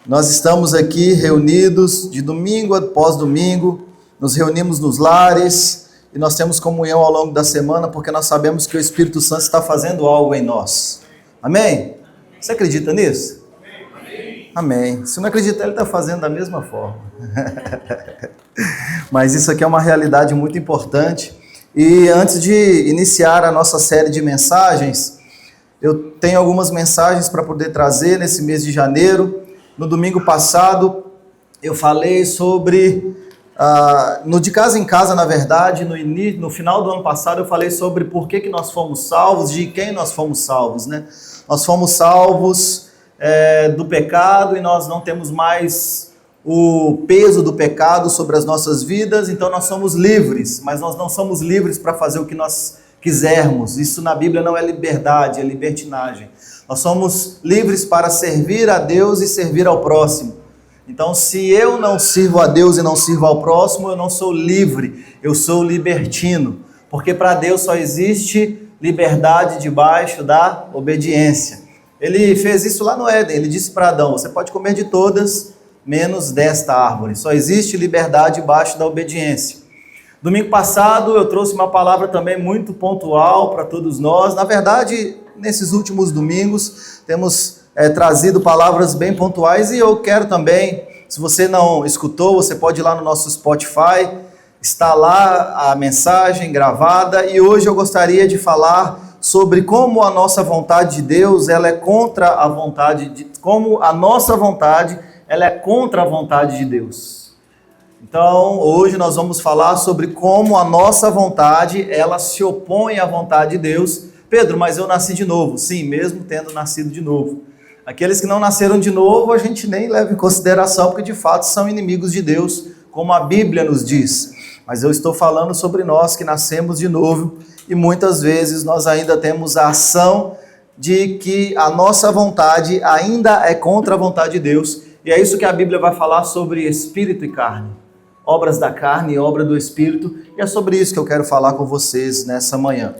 Nós estamos aqui reunidos de domingo após domingo, nos reunimos nos lares e nós temos comunhão ao longo da semana porque nós sabemos que o Espírito Santo está fazendo algo em nós. Amém? Você acredita nisso? Amém. Se não acredita, ele está fazendo da mesma forma. Mas isso aqui é uma realidade muito importante. E antes de iniciar a nossa série de mensagens, eu tenho algumas mensagens para poder trazer nesse mês de janeiro. No domingo passado, eu falei sobre, no De Casa em Casa, na verdade, no final do ano passado, eu falei sobre por que nós fomos salvos, de quem nós fomos salvos, né? Nós fomos salvos do pecado e nós não temos mais o peso do pecado sobre as nossas vidas, então nós somos livres, mas nós não somos livres para fazer o que nós quisermos. Isso na Bíblia não é liberdade, é libertinagem. Nós somos livres para servir a Deus e servir ao próximo. Então, se eu não sirvo a Deus e não sirvo ao próximo, eu não sou livre, eu sou libertino. Porque para Deus só existe liberdade debaixo da obediência. Ele fez isso lá no Éden, ele disse para Adão, você pode comer de todas, menos desta árvore. Só existe liberdade debaixo da obediência. Domingo passado eu trouxe uma palavra também muito pontual para todos nós. Na verdade, nesses últimos domingos temos trazido palavras bem pontuais e eu quero também, se você não escutou, você pode ir lá no nosso Spotify, está lá a mensagem gravada e hoje eu gostaria de falar sobre como a nossa vontade de Deus, ela é contra a vontade como a nossa vontade, ela é contra a vontade de Deus. Então, hoje nós vamos falar sobre como a nossa vontade, ela se opõe à vontade de Deus. Pedro, mas eu nasci de novo. Sim, mesmo tendo nascido de novo. Aqueles que não nasceram de novo, a gente nem leva em consideração, porque de fato são inimigos de Deus, como a Bíblia nos diz. Mas eu estou falando sobre nós que nascemos de novo e muitas vezes nós ainda temos a ação de que a nossa vontade ainda é contra a vontade de Deus. E é isso que a Bíblia vai falar sobre espírito e carne. Obras da carne e obra do Espírito, e é sobre isso que eu quero falar com vocês nessa manhã.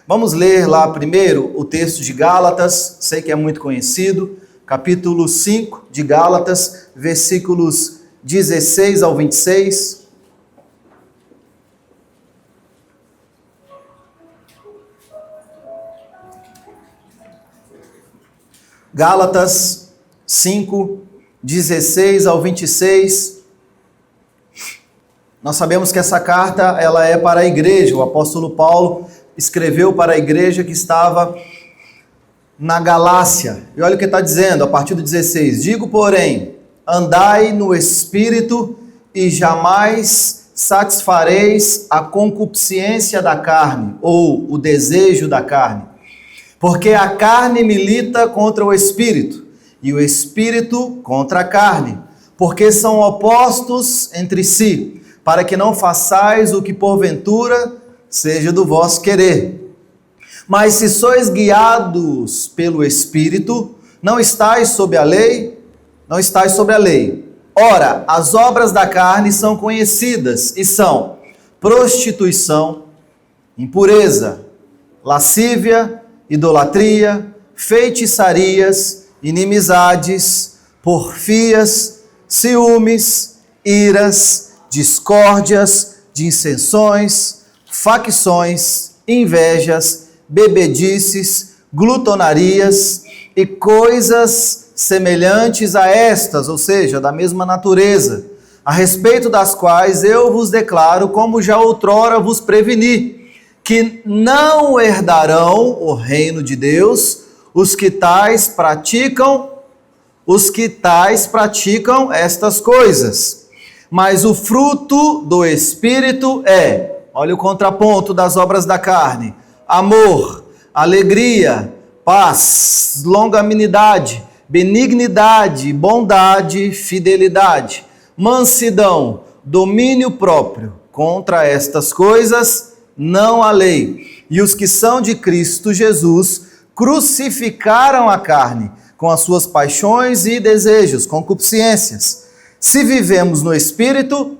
Vamos ler lá primeiro o texto de Gálatas, sei que é muito conhecido, capítulo 5 de Gálatas, versículos 16 ao 26. Gálatas 5, 16 ao 26. Nós sabemos que essa carta ela é para a igreja. O apóstolo Paulo escreveu para a igreja que estava na Galácia. E olha o que está dizendo a partir do 16. Digo, porém, andai no Espírito e jamais satisfareis a concupiscência da carne, ou o desejo da carne. Porque a carne milita contra o Espírito, e o Espírito contra a carne, porque são opostos entre si, para que não façais o que porventura seja do vosso querer. Mas se sois guiados pelo Espírito, não estáis sob a lei, não estáis sobre a lei. Ora, as obras da carne são conhecidas e são prostituição, impureza, lascívia, idolatria, feitiçarias, inimizades, porfias, ciúmes, iras, discórdias, dissensões, facções, invejas, bebedices, glutonarias e coisas semelhantes a estas, ou seja, da mesma natureza, a respeito das quais eu vos declaro, como já outrora vos preveni, que não herdarão o reino de Deus os que tais praticam estas coisas. Mas o fruto do Espírito é, olha o contraponto das obras da carne, amor, alegria, paz, longanimidade, benignidade, bondade, fidelidade, mansidão, domínio próprio. Contra estas coisas não há lei. E os que são de Cristo Jesus crucificaram a carne com as suas paixões e desejos, concupiscências. Se vivemos no Espírito,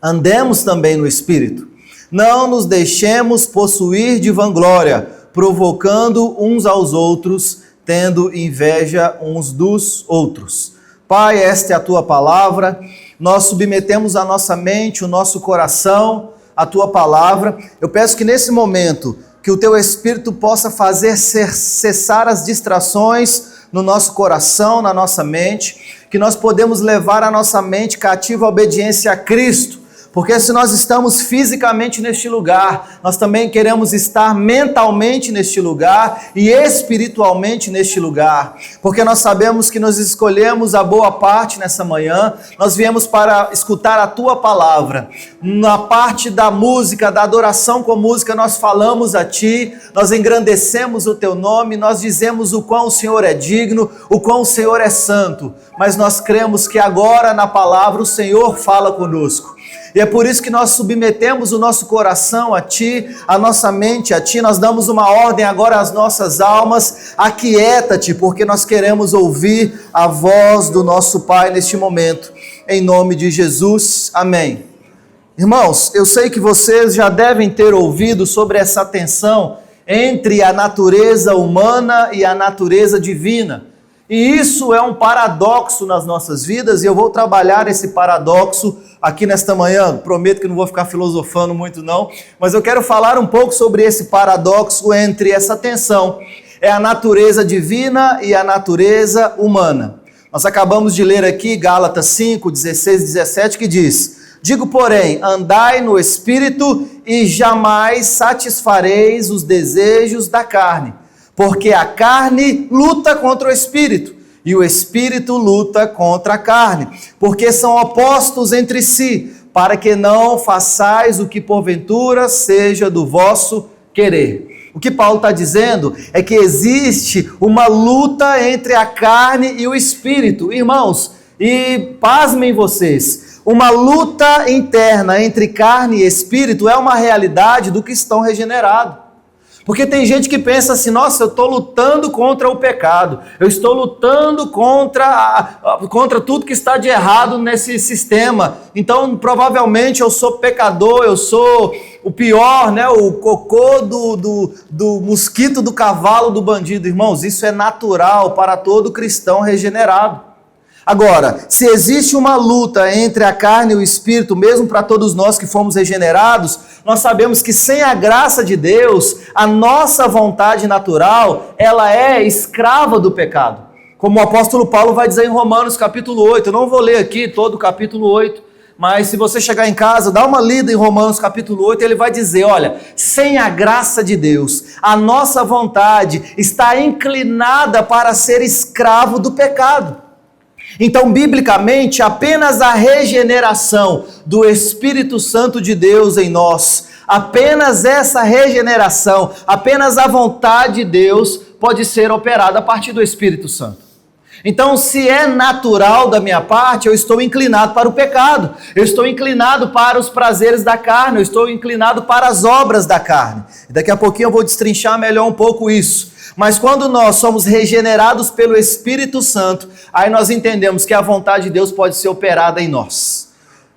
andemos também no Espírito. Não nos deixemos possuir de vanglória, provocando uns aos outros, tendo inveja uns dos outros. Pai, esta é a Tua palavra, nós submetemos a nossa mente, o nosso coração, a Tua palavra. Eu peço que nesse momento, que o Teu Espírito possa fazer cessar as distrações no nosso coração, na nossa mente, que nós podemos levar a nossa mente cativa à obediência a Cristo, porque se nós estamos fisicamente neste lugar, nós também queremos estar mentalmente neste lugar e espiritualmente neste lugar, porque nós sabemos que nós escolhemos a boa parte nessa manhã, nós viemos para escutar a Tua palavra. Na parte da música, da adoração com música, nós falamos a Ti, nós engrandecemos o Teu nome, nós dizemos o quão o Senhor é digno, o quão o Senhor é santo, mas nós cremos que agora na palavra o Senhor fala conosco. E é por isso que nós submetemos o nosso coração a Ti, a nossa mente a Ti, nós damos uma ordem agora às nossas almas, aquieta-te, porque nós queremos ouvir a voz do nosso Pai neste momento, em nome de Jesus, amém. Irmãos, eu sei que vocês já devem ter ouvido sobre essa tensão entre a natureza humana e a natureza divina. E isso é um paradoxo nas nossas vidas, e eu vou trabalhar esse paradoxo aqui nesta manhã. Prometo que não vou ficar filosofando muito não, mas eu quero falar um pouco sobre esse paradoxo entre essa tensão, é a natureza divina e a natureza humana. Nós acabamos de ler aqui Gálatas 5, 16 e 17, que diz: digo, porém, andai no Espírito e jamais satisfareis os desejos da carne, porque a carne luta contra o Espírito, e o Espírito luta contra a carne, porque são opostos entre si, para que não façais o que porventura seja do vosso querer. O que Paulo está dizendo é que existe uma luta entre a carne e o Espírito. Irmãos, e pasmem vocês, uma luta interna entre carne e Espírito é uma realidade do cristão regenerado. Porque tem gente que pensa assim, nossa, eu estou lutando contra o pecado, eu estou lutando contra tudo que está de errado nesse sistema, então provavelmente eu sou pecador, eu sou o pior, né? O cocô do mosquito, do cavalo, do bandido. Irmãos, isso é natural para todo cristão regenerado. Agora, se existe uma luta entre a carne e o Espírito, mesmo para todos nós que fomos regenerados, nós sabemos que sem a graça de Deus, a nossa vontade natural, ela é escrava do pecado. Como o apóstolo Paulo vai dizer em Romanos capítulo 8, eu não vou ler aqui todo o capítulo 8, mas se você chegar em casa, dá uma lida em Romanos capítulo 8, ele vai dizer, olha, sem a graça de Deus, a nossa vontade está inclinada para ser escravo do pecado. Então, biblicamente, apenas a regeneração do Espírito Santo de Deus em nós, apenas essa regeneração, apenas a vontade de Deus pode ser operada a partir do Espírito Santo. Então, se é natural da minha parte, eu estou inclinado para o pecado, eu estou inclinado para os prazeres da carne, eu estou inclinado para as obras da carne. Daqui a pouquinho eu vou destrinchar melhor um pouco isso. Mas quando nós somos regenerados pelo Espírito Santo, aí nós entendemos que a vontade de Deus pode ser operada em nós.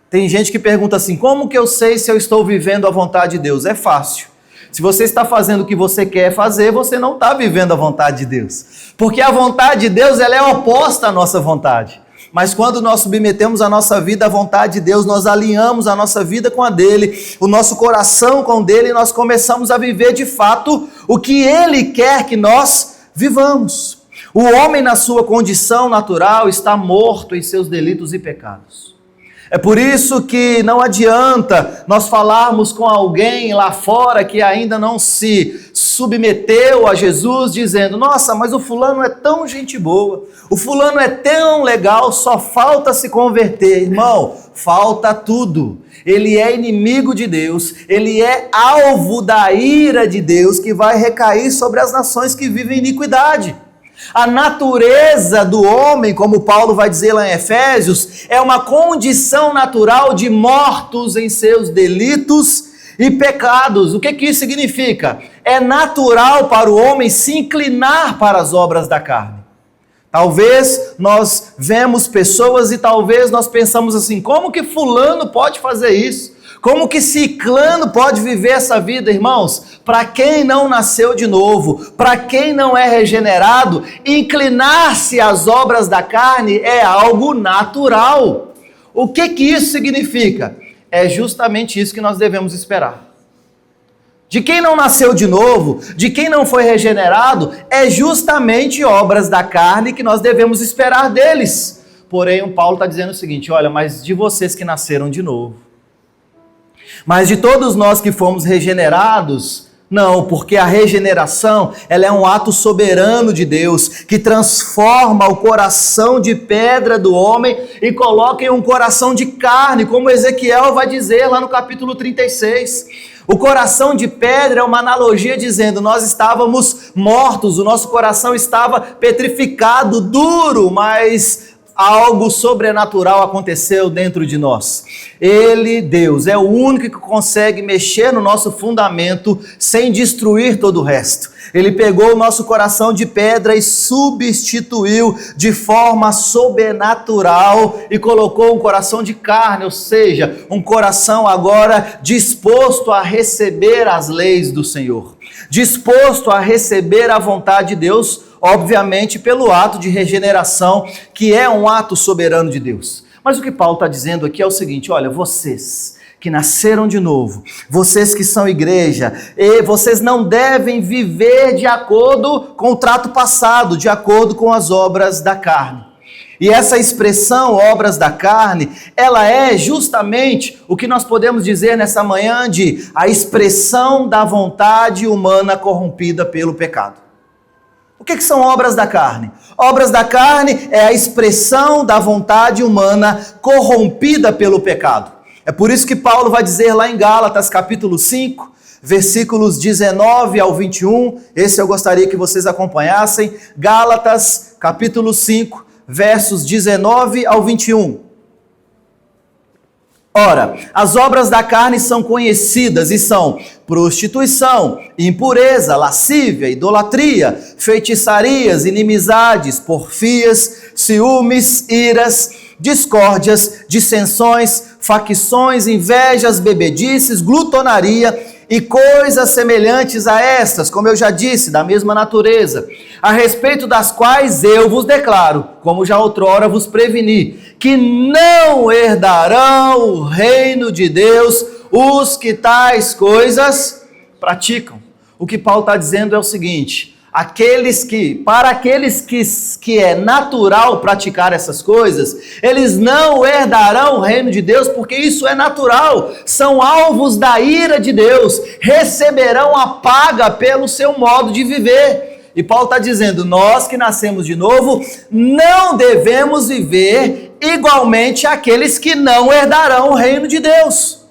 Tem gente que pergunta assim, como que eu sei se eu estou vivendo a vontade de Deus? É fácil. Se você está fazendo o que você quer fazer, você não está vivendo a vontade de Deus. Porque a vontade de Deus, ela é oposta à nossa vontade. Mas quando nós submetemos a nossa vida à vontade de Deus, nós alinhamos a nossa vida com a dele, o nosso coração com o dele, e nós começamos a viver de fato o que ele quer que nós vivamos. O homem na sua condição natural está morto em seus delitos e pecados. É por isso que não adianta nós falarmos com alguém lá fora que ainda não se submeteu a Jesus, dizendo, nossa, mas o fulano é tão gente boa, o fulano é tão legal, só falta se converter. Irmão, falta tudo. Ele é inimigo de Deus, ele é alvo da ira de Deus que vai recair sobre as nações que vivem iniquidade. A natureza do homem, como Paulo vai dizer lá em Efésios, é uma condição natural de mortos em seus delitos e pecados. O que isso significa? É natural para o homem se inclinar para as obras da carne. Talvez nós vemos pessoas e talvez nós pensamos assim, como que fulano pode fazer isso? Como que ciclano pode viver essa vida, irmãos? Para quem não nasceu de novo, para quem não é regenerado, inclinar-se às obras da carne é algo natural. O que isso significa? É justamente isso que nós devemos esperar. De quem não nasceu de novo, de quem não foi regenerado, é justamente obras da carne que nós devemos esperar deles. Porém, o Paulo está dizendo o seguinte, olha, mas de vocês que nasceram de novo, mas de todos nós que fomos regenerados, não, porque a regeneração, ela é um ato soberano de Deus, que transforma o coração de pedra do homem e coloca em um coração de carne, como Ezequiel vai dizer lá no capítulo 36. O coração de pedra é uma analogia dizendo, nós estávamos mortos, o nosso coração estava petrificado, duro, mas algo sobrenatural aconteceu dentro de nós. Ele, Deus, é o único que consegue mexer no nosso fundamento sem destruir todo o resto. Ele pegou o nosso coração de pedra e substituiu de forma sobrenatural e colocou um coração de carne, ou seja, um coração agora disposto a receber as leis do Senhor, disposto a receber a vontade de Deus, obviamente pelo ato de regeneração, que é um ato soberano de Deus. Mas o que Paulo está dizendo aqui é o seguinte, olha, vocês que nasceram de novo, vocês que são igreja, vocês não devem viver de acordo com o trato passado, de acordo com as obras da carne. E essa expressão, obras da carne, ela é justamente o que nós podemos dizer nessa manhã de a expressão da vontade humana corrompida pelo pecado. O que são obras da carne? Obras da carne é a expressão da vontade humana corrompida pelo pecado. É por isso que Paulo vai dizer lá em Gálatas capítulo 5, versículos 19 ao 21, esse eu gostaria que vocês acompanhassem, Gálatas capítulo 5, versos 19 ao 21. Ora, as obras da carne são conhecidas e são prostituição, impureza, lascívia, idolatria, feitiçarias, inimizades, porfias, ciúmes, iras, discórdias, dissensões, facções, invejas, bebedices, glutonaria e coisas semelhantes a estas, como eu já disse, da mesma natureza, a respeito das quais eu vos declaro, como já outrora vos preveni, que não herdarão o reino de Deus os que tais coisas praticam. O que Paulo está dizendo é o seguinte, para aqueles que é natural praticar essas coisas, eles não herdarão o reino de Deus, porque isso é natural, são alvos da ira de Deus, receberão a paga pelo seu modo de viver. E Paulo está dizendo, nós que nascemos de novo, não devemos viver igualmente aqueles que não herdarão o reino de Deus.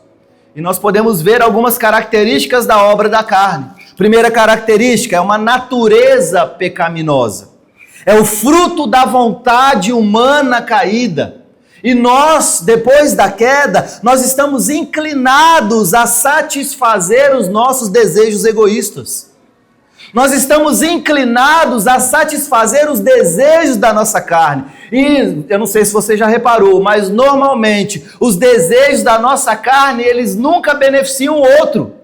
E nós podemos ver algumas características da obra da carne. Primeira característica é uma natureza pecaminosa. É o fruto da vontade humana caída. E nós, depois da queda, nós estamos inclinados a satisfazer os nossos desejos egoístas. Nós estamos inclinados a satisfazer os desejos da nossa carne. E eu não sei se você já reparou, mas normalmente os desejos da nossa carne, eles nunca beneficiam o outro.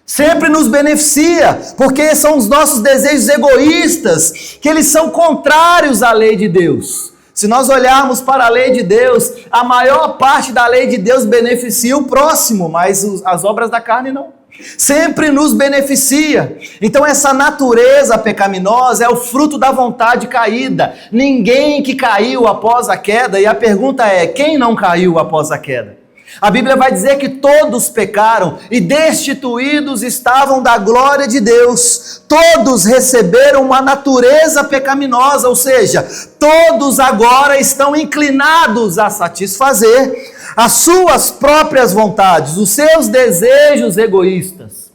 Sempre nos beneficia, porque são os nossos desejos egoístas, que eles são contrários à lei de Deus. Se nós olharmos para a lei de Deus, a maior parte da lei de Deus beneficia o próximo, mas as obras da carne não. Sempre nos beneficia. Então essa natureza pecaminosa é o fruto da vontade caída. Ninguém que caiu após a queda, e a pergunta é, quem não caiu após a queda? A Bíblia vai dizer que todos pecaram e destituídos estavam da glória de Deus. Todos receberam uma natureza pecaminosa, ou seja, todos agora estão inclinados a satisfazer as suas próprias vontades, os seus desejos egoístas.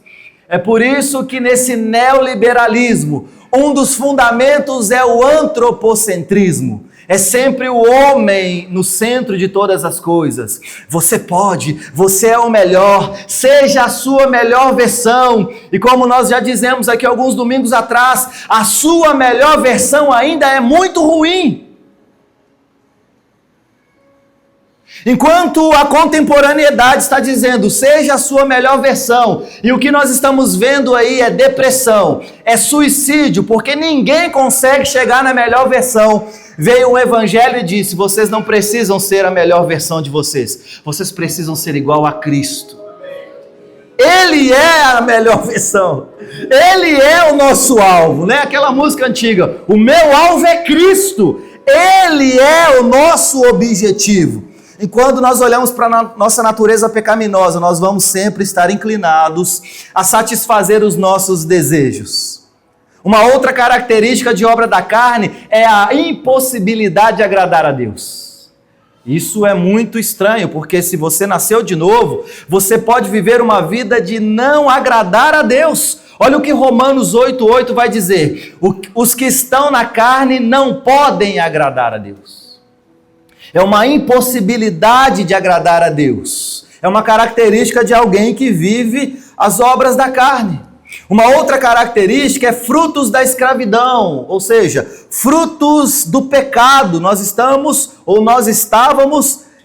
É por isso que nesse neoliberalismo, um dos fundamentos é o antropocentrismo. É sempre o homem no centro de todas as coisas. Você pode, você é o melhor, seja a sua melhor versão. E como nós já dizemos aqui alguns domingos atrás, a sua melhor versão ainda é muito ruim. Enquanto a contemporaneidade está dizendo, seja a sua melhor versão, e o que nós estamos vendo aí é depressão, é suicídio, porque ninguém consegue chegar na melhor versão. Veio um evangelho e disse, vocês não precisam ser a melhor versão de vocês, vocês precisam ser igual a Cristo. Ele é a melhor versão, Ele é o nosso alvo, né? Aquela música antiga, o meu alvo é Cristo, Ele é o nosso objetivo. E quando nós olhamos para a nossa natureza pecaminosa, nós vamos sempre estar inclinados a satisfazer os nossos desejos. Uma outra característica de obra da carne é a impossibilidade de agradar a Deus. Isso é muito estranho, porque se você nasceu de novo, você pode viver uma vida de não agradar a Deus. Olha o que Romanos 8:8 vai dizer. Os que estão na carne não podem agradar a Deus. É uma impossibilidade de agradar a Deus. É uma característica de alguém que vive as obras da carne. Uma outra característica é frutos da escravidão, ou seja, frutos do pecado. Nós estávamos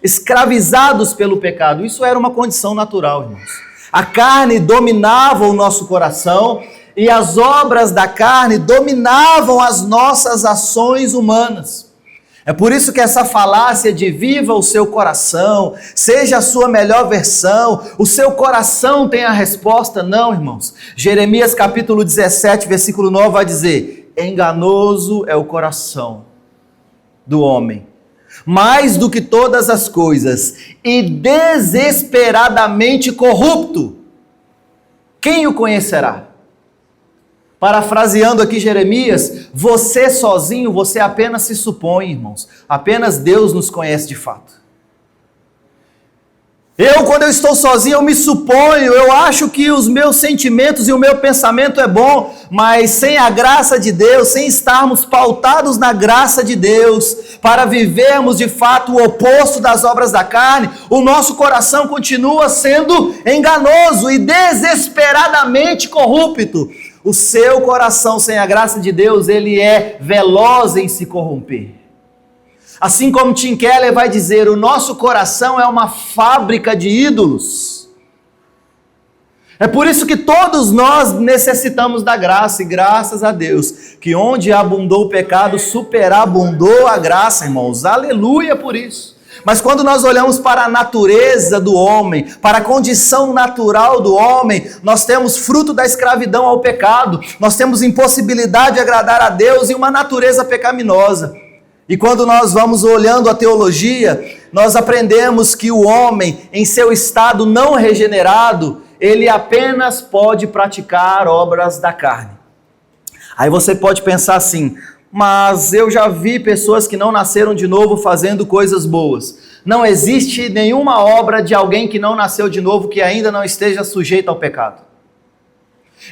escravizados pelo pecado. Isso era uma condição natural, irmãos. A carne dominava o nosso coração e as obras da carne dominavam as nossas ações humanas. É por isso que essa falácia de viva o seu coração, seja a sua melhor versão, o seu coração tem a resposta, não, irmãos. Jeremias capítulo 17, versículo 9 vai dizer, enganoso é o coração do homem, mais do que todas as coisas, e desesperadamente corrupto. Quem o conhecerá? Parafraseando aqui Jeremias, você sozinho, você apenas se supõe, irmãos. Apenas Deus nos conhece de fato. Quando eu estou sozinho, eu me suponho, eu acho que os meus sentimentos e o meu pensamento é bom, mas sem a graça de Deus, sem estarmos pautados na graça de Deus, para vivermos de fato o oposto das obras da carne, o nosso coração continua sendo enganoso e desesperadamente corrupto. O seu coração sem a graça de Deus, ele é veloz em se corromper. Assim como Tim Keller vai dizer, o nosso coração é uma fábrica de ídolos. É por isso que todos nós necessitamos da graça, e graças a Deus, que onde abundou o pecado, superabundou a graça, irmãos. Aleluia por isso. Mas quando nós olhamos para a natureza do homem, para a condição natural do homem, nós temos fruto da escravidão ao pecado, nós temos impossibilidade de agradar a Deus e uma natureza pecaminosa. E quando nós vamos olhando a teologia, nós aprendemos que o homem, em seu estado não regenerado, ele apenas pode praticar obras da carne. Aí você pode pensar assim, mas eu já vi pessoas que não nasceram de novo fazendo coisas boas. Não existe nenhuma obra de alguém que não nasceu de novo que ainda não esteja sujeito ao pecado.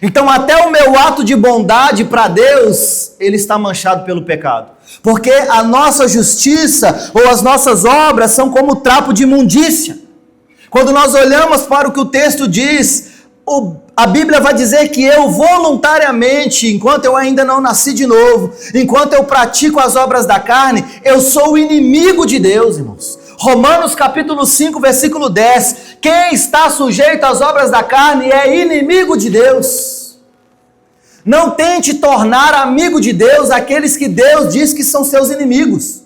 Então até o meu ato de bondade para Deus, ele está manchado pelo pecado. Porque a nossa justiça ou as nossas obras são como trapo de imundícia. Quando nós olhamos para o que o texto diz, a Bíblia vai dizer que eu voluntariamente, enquanto eu ainda não nasci de novo, enquanto eu pratico as obras da carne, eu sou o inimigo de Deus, irmãos. Romanos capítulo 5, versículo 10, quem está sujeito às obras da carne é inimigo de Deus. Não tente tornar amigo de Deus aqueles que Deus diz que são seus inimigos.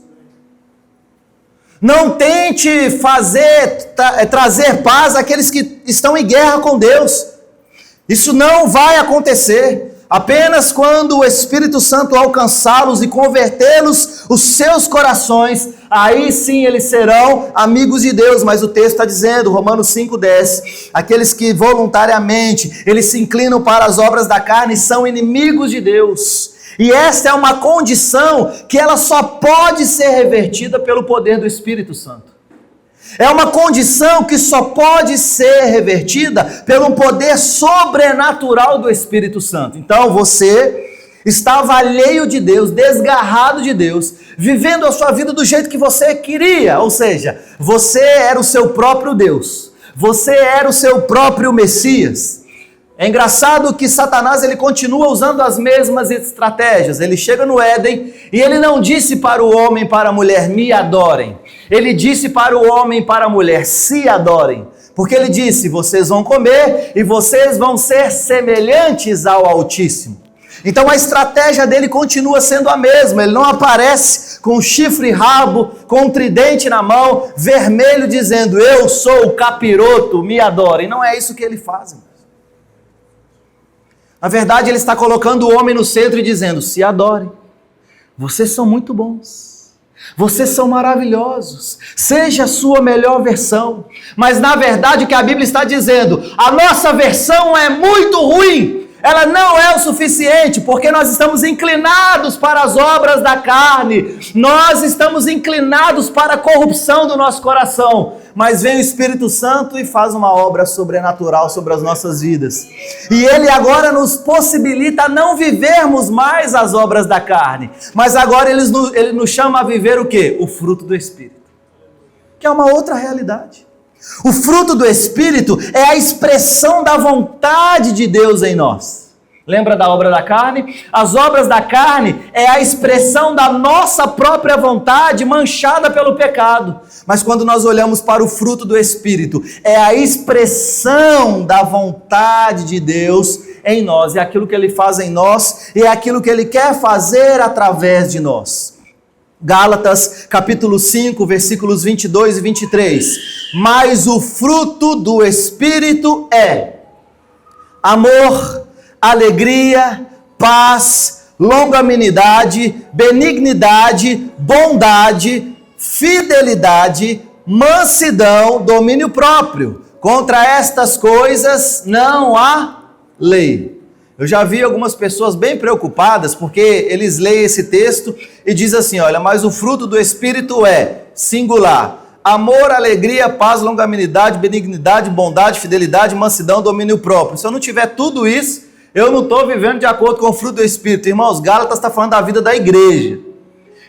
Não tente trazer paz àqueles que estão em guerra com Deus. Isso não vai acontecer. Apenas quando o Espírito Santo alcançá-los e convertê-los, os seus corações, aí sim eles serão amigos de Deus. Mas o texto está dizendo, Romanos 5,10, aqueles que voluntariamente, eles se inclinam para as obras da carne, são inimigos de Deus. E essa é uma condição que ela só pode ser revertida pelo poder do Espírito Santo. É uma condição que só pode ser revertida pelo poder sobrenatural do Espírito Santo. Então você estava alheio de Deus, desgarrado de Deus, vivendo a sua vida do jeito que você queria. Ou seja, você era o seu próprio Deus. Você era o seu próprio Messias. É engraçado que Satanás ele continua usando as mesmas estratégias. Ele chega no Éden e ele não disse para o homem e para a mulher, me adorem. Ele disse para o homem e para a mulher, se adorem. Porque ele disse, vocês vão comer e vocês vão ser semelhantes ao Altíssimo. Então a estratégia dele continua sendo a mesma. Ele não aparece com chifre e rabo, com um tridente na mão, vermelho, dizendo, eu sou o capiroto, me adorem. Não é isso que ele faz. Na verdade, ele está colocando o homem no centro e dizendo, se adorem. Vocês são muito bons. Vocês são maravilhosos. Seja a sua melhor versão. Mas na verdade o que a Bíblia está dizendo, a nossa versão é muito ruim. Ela não é o suficiente, porque nós estamos inclinados para as obras da carne. Nós estamos inclinados para a corrupção do nosso coração. Mas vem o Espírito Santo e faz uma obra sobrenatural sobre as nossas vidas. E Ele agora nos possibilita não vivermos mais as obras da carne. Mas agora Ele nos chama a viver o quê? O fruto do Espírito. Que é uma outra realidade. O fruto do Espírito é a expressão da vontade de Deus em nós. Lembra da obra da carne? As obras da carne é a expressão da nossa própria vontade manchada pelo pecado. Mas quando nós olhamos para o fruto do Espírito, é a expressão da vontade de Deus em nós. É aquilo que Ele faz em nós e é aquilo que Ele quer fazer através de nós. Gálatas, capítulo 5, versículos 22 e 23. Mas o fruto do Espírito é amor, alegria, paz, longanimidade, benignidade, bondade, fidelidade, mansidão, domínio próprio. Contra estas coisas não há lei. Eu já vi algumas pessoas bem preocupadas porque eles leem esse texto e dizem assim, olha, mas o fruto do Espírito é singular. Amor, alegria, paz, longanimidade, benignidade, bondade, fidelidade, mansidão, domínio próprio. Se eu não tiver tudo isso, eu não estou vivendo de acordo com o fruto do Espírito. Irmãos, Gálatas está falando da vida da igreja.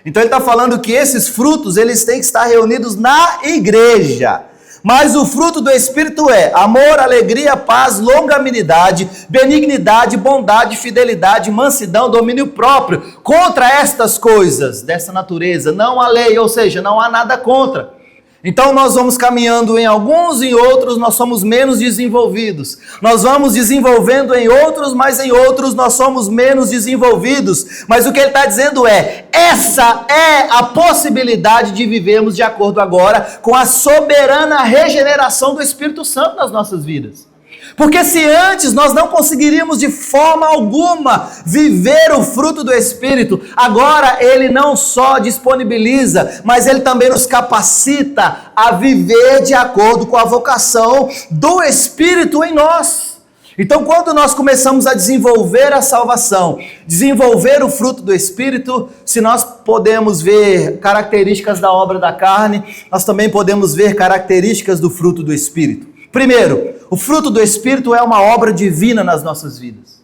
Então ele está falando que esses frutos, eles têm que estar reunidos na igreja. Mas o fruto do Espírito é amor, alegria, paz, longanimidade, benignidade, bondade, fidelidade, mansidão, domínio próprio. Contra estas coisas dessa natureza não há lei, ou seja, não há nada contra. Então nós vamos caminhando em alguns e em outros nós somos menos desenvolvidos. Nós vamos desenvolvendo em outros, mas em outros nós somos menos desenvolvidos. Mas o que ele está dizendo é, essa é a possibilidade de vivermos de acordo agora com a soberana regeneração do Espírito Santo nas nossas vidas. Porque se antes nós não conseguiríamos de forma alguma viver o fruto do Espírito, agora Ele não só disponibiliza, mas Ele também nos capacita a viver de acordo com a vocação do Espírito em nós. Então quando nós começamos a desenvolver a salvação, desenvolver o fruto do Espírito, se nós podemos ver características da obra da carne, nós também podemos ver características do fruto do Espírito. Primeiro, o fruto do Espírito é uma obra divina nas nossas vidas.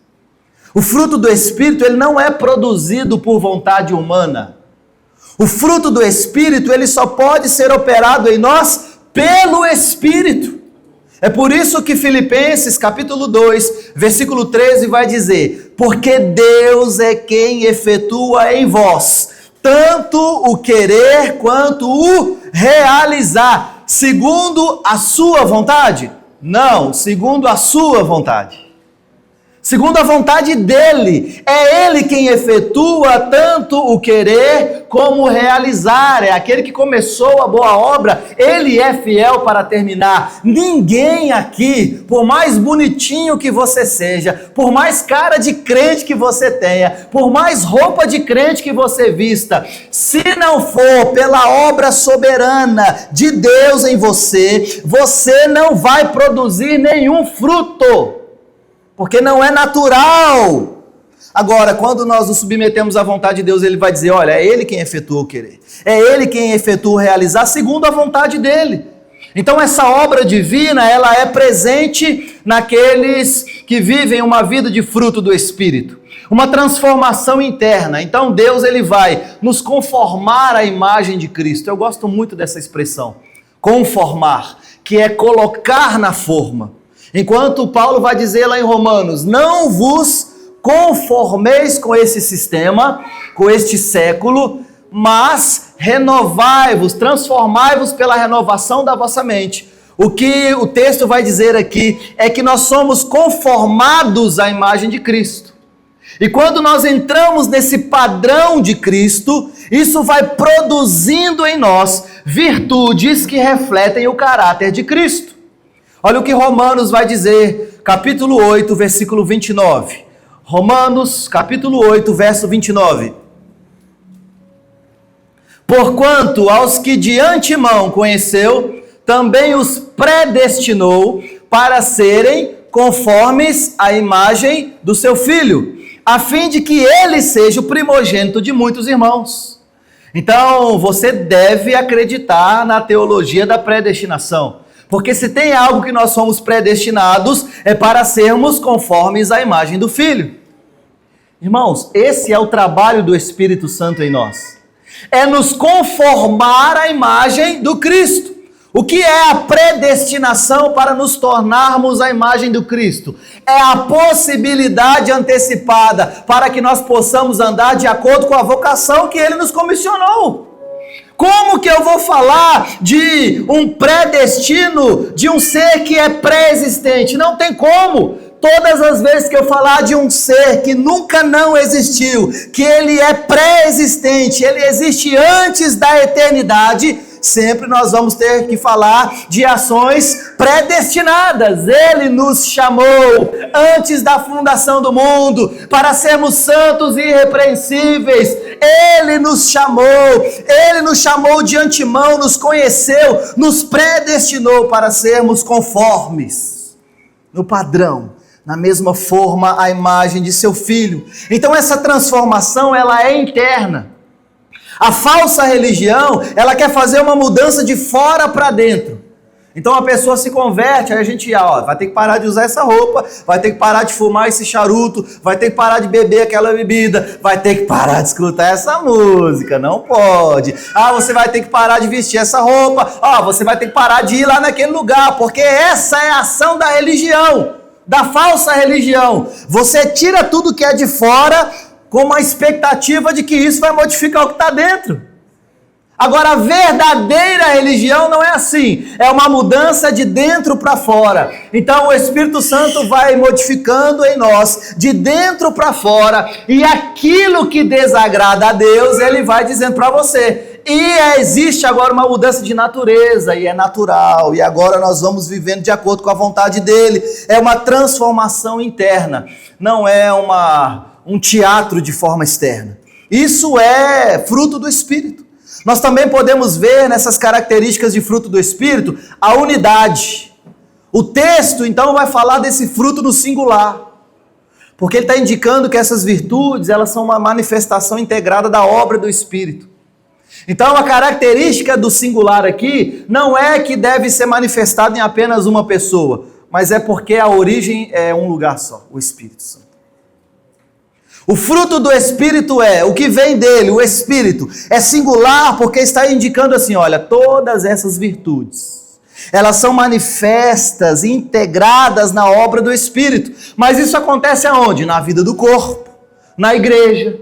O fruto do Espírito, ele não é produzido por vontade humana. O fruto do Espírito, ele só pode ser operado em nós pelo Espírito. É por isso que Filipenses, capítulo 2, versículo 13 vai dizer, porque Deus é quem efetua em vós, tanto o querer quanto o realizar. Segundo a sua vontade? Não, segundo a sua vontade. Segundo a vontade dele. É ele quem efetua tanto o querer como o realizar. É aquele que começou a boa obra, ele é fiel para terminar. Ninguém aqui, por mais bonitinho que você seja, por mais cara de crente que você tenha, por mais roupa de crente que você vista, se não for pela obra soberana de Deus em você, você não vai produzir nenhum fruto. Porque não é natural. Agora, quando nós nos submetemos à vontade de Deus, Ele vai dizer, olha, é Ele quem efetua o querer. É Ele quem efetua o realizar segundo a vontade dEle. Então essa obra divina, ela é presente naqueles que vivem uma vida de fruto do Espírito. Uma transformação interna. Então Deus, Ele vai nos conformar à imagem de Cristo. Eu gosto muito dessa expressão. Conformar, que é colocar na forma. Enquanto Paulo vai dizer lá em Romanos, não vos conformeis com esse sistema, com este século, mas renovai-vos, transformai-vos pela renovação da vossa mente. O que o texto vai dizer aqui é que nós somos conformados à imagem de Cristo. E quando nós entramos nesse padrão de Cristo, isso vai produzindo em nós virtudes que refletem o caráter de Cristo. Olha o que Romanos vai dizer, capítulo 8, versículo 29. Romanos, capítulo 8, verso 29. Porquanto aos que de antemão conheceu, também os predestinou para serem conformes à imagem do seu Filho, a fim de que ele seja o primogênito de muitos irmãos. Então, você deve acreditar na teologia da predestinação. Porque se tem algo que nós somos predestinados, é para sermos conformes à imagem do Filho. Irmãos, esse é o trabalho do Espírito Santo em nós. É nos conformar à imagem do Cristo. O que é a predestinação para nos tornarmos a imagem do Cristo? É a possibilidade antecipada para que nós possamos andar de acordo com a vocação que Ele nos comissionou. Como que eu vou falar de um predestino, de um ser que é pré-existente? Não tem como. Todas as vezes que eu falar de um ser que nunca não existiu, que ele é pré-existente, ele existe antes da eternidade, sempre nós vamos ter que falar de ações predestinadas. Ele nos chamou antes da fundação do mundo para sermos santos e irrepreensíveis. Ele nos chamou de antemão, nos conheceu, nos predestinou para sermos conformes no padrão, na mesma forma, a imagem de seu Filho. Então essa transformação, ela é interna. A falsa religião, ela quer fazer uma mudança de fora para dentro. Então a pessoa se converte, aí a gente vai ter que parar de usar essa roupa, vai ter que parar de fumar esse charuto, vai ter que parar de beber aquela bebida, vai ter que parar de escutar essa música, não pode. Você vai ter que parar de vestir essa roupa, você vai ter que parar de ir lá naquele lugar, porque essa é a ação da religião, da falsa religião. Você tira tudo que é de fora com uma expectativa de que isso vai modificar o que está dentro. Agora, a verdadeira religião não é assim. É uma mudança de dentro para fora. Então, o Espírito Santo vai modificando em nós, de dentro para fora, e aquilo que desagrada a Deus, Ele vai dizendo para você. E existe agora uma mudança de natureza, e é natural, e agora nós vamos vivendo de acordo com a vontade dEle. É uma transformação interna, não é um teatro de forma externa. Isso é fruto do Espírito. Nós também podemos ver nessas características de fruto do Espírito a unidade. O texto, então, vai falar desse fruto no singular, porque ele está indicando que essas virtudes, elas são uma manifestação integrada da obra do Espírito. Então, a característica do singular aqui não é que deve ser manifestada em apenas uma pessoa, mas é porque a origem é um lugar só, o Espírito Santo. O fruto do Espírito o que vem dele, o Espírito, é singular porque está indicando assim, olha, todas essas virtudes, elas são manifestas, integradas na obra do Espírito. Mas isso acontece aonde? Na vida do corpo, na igreja.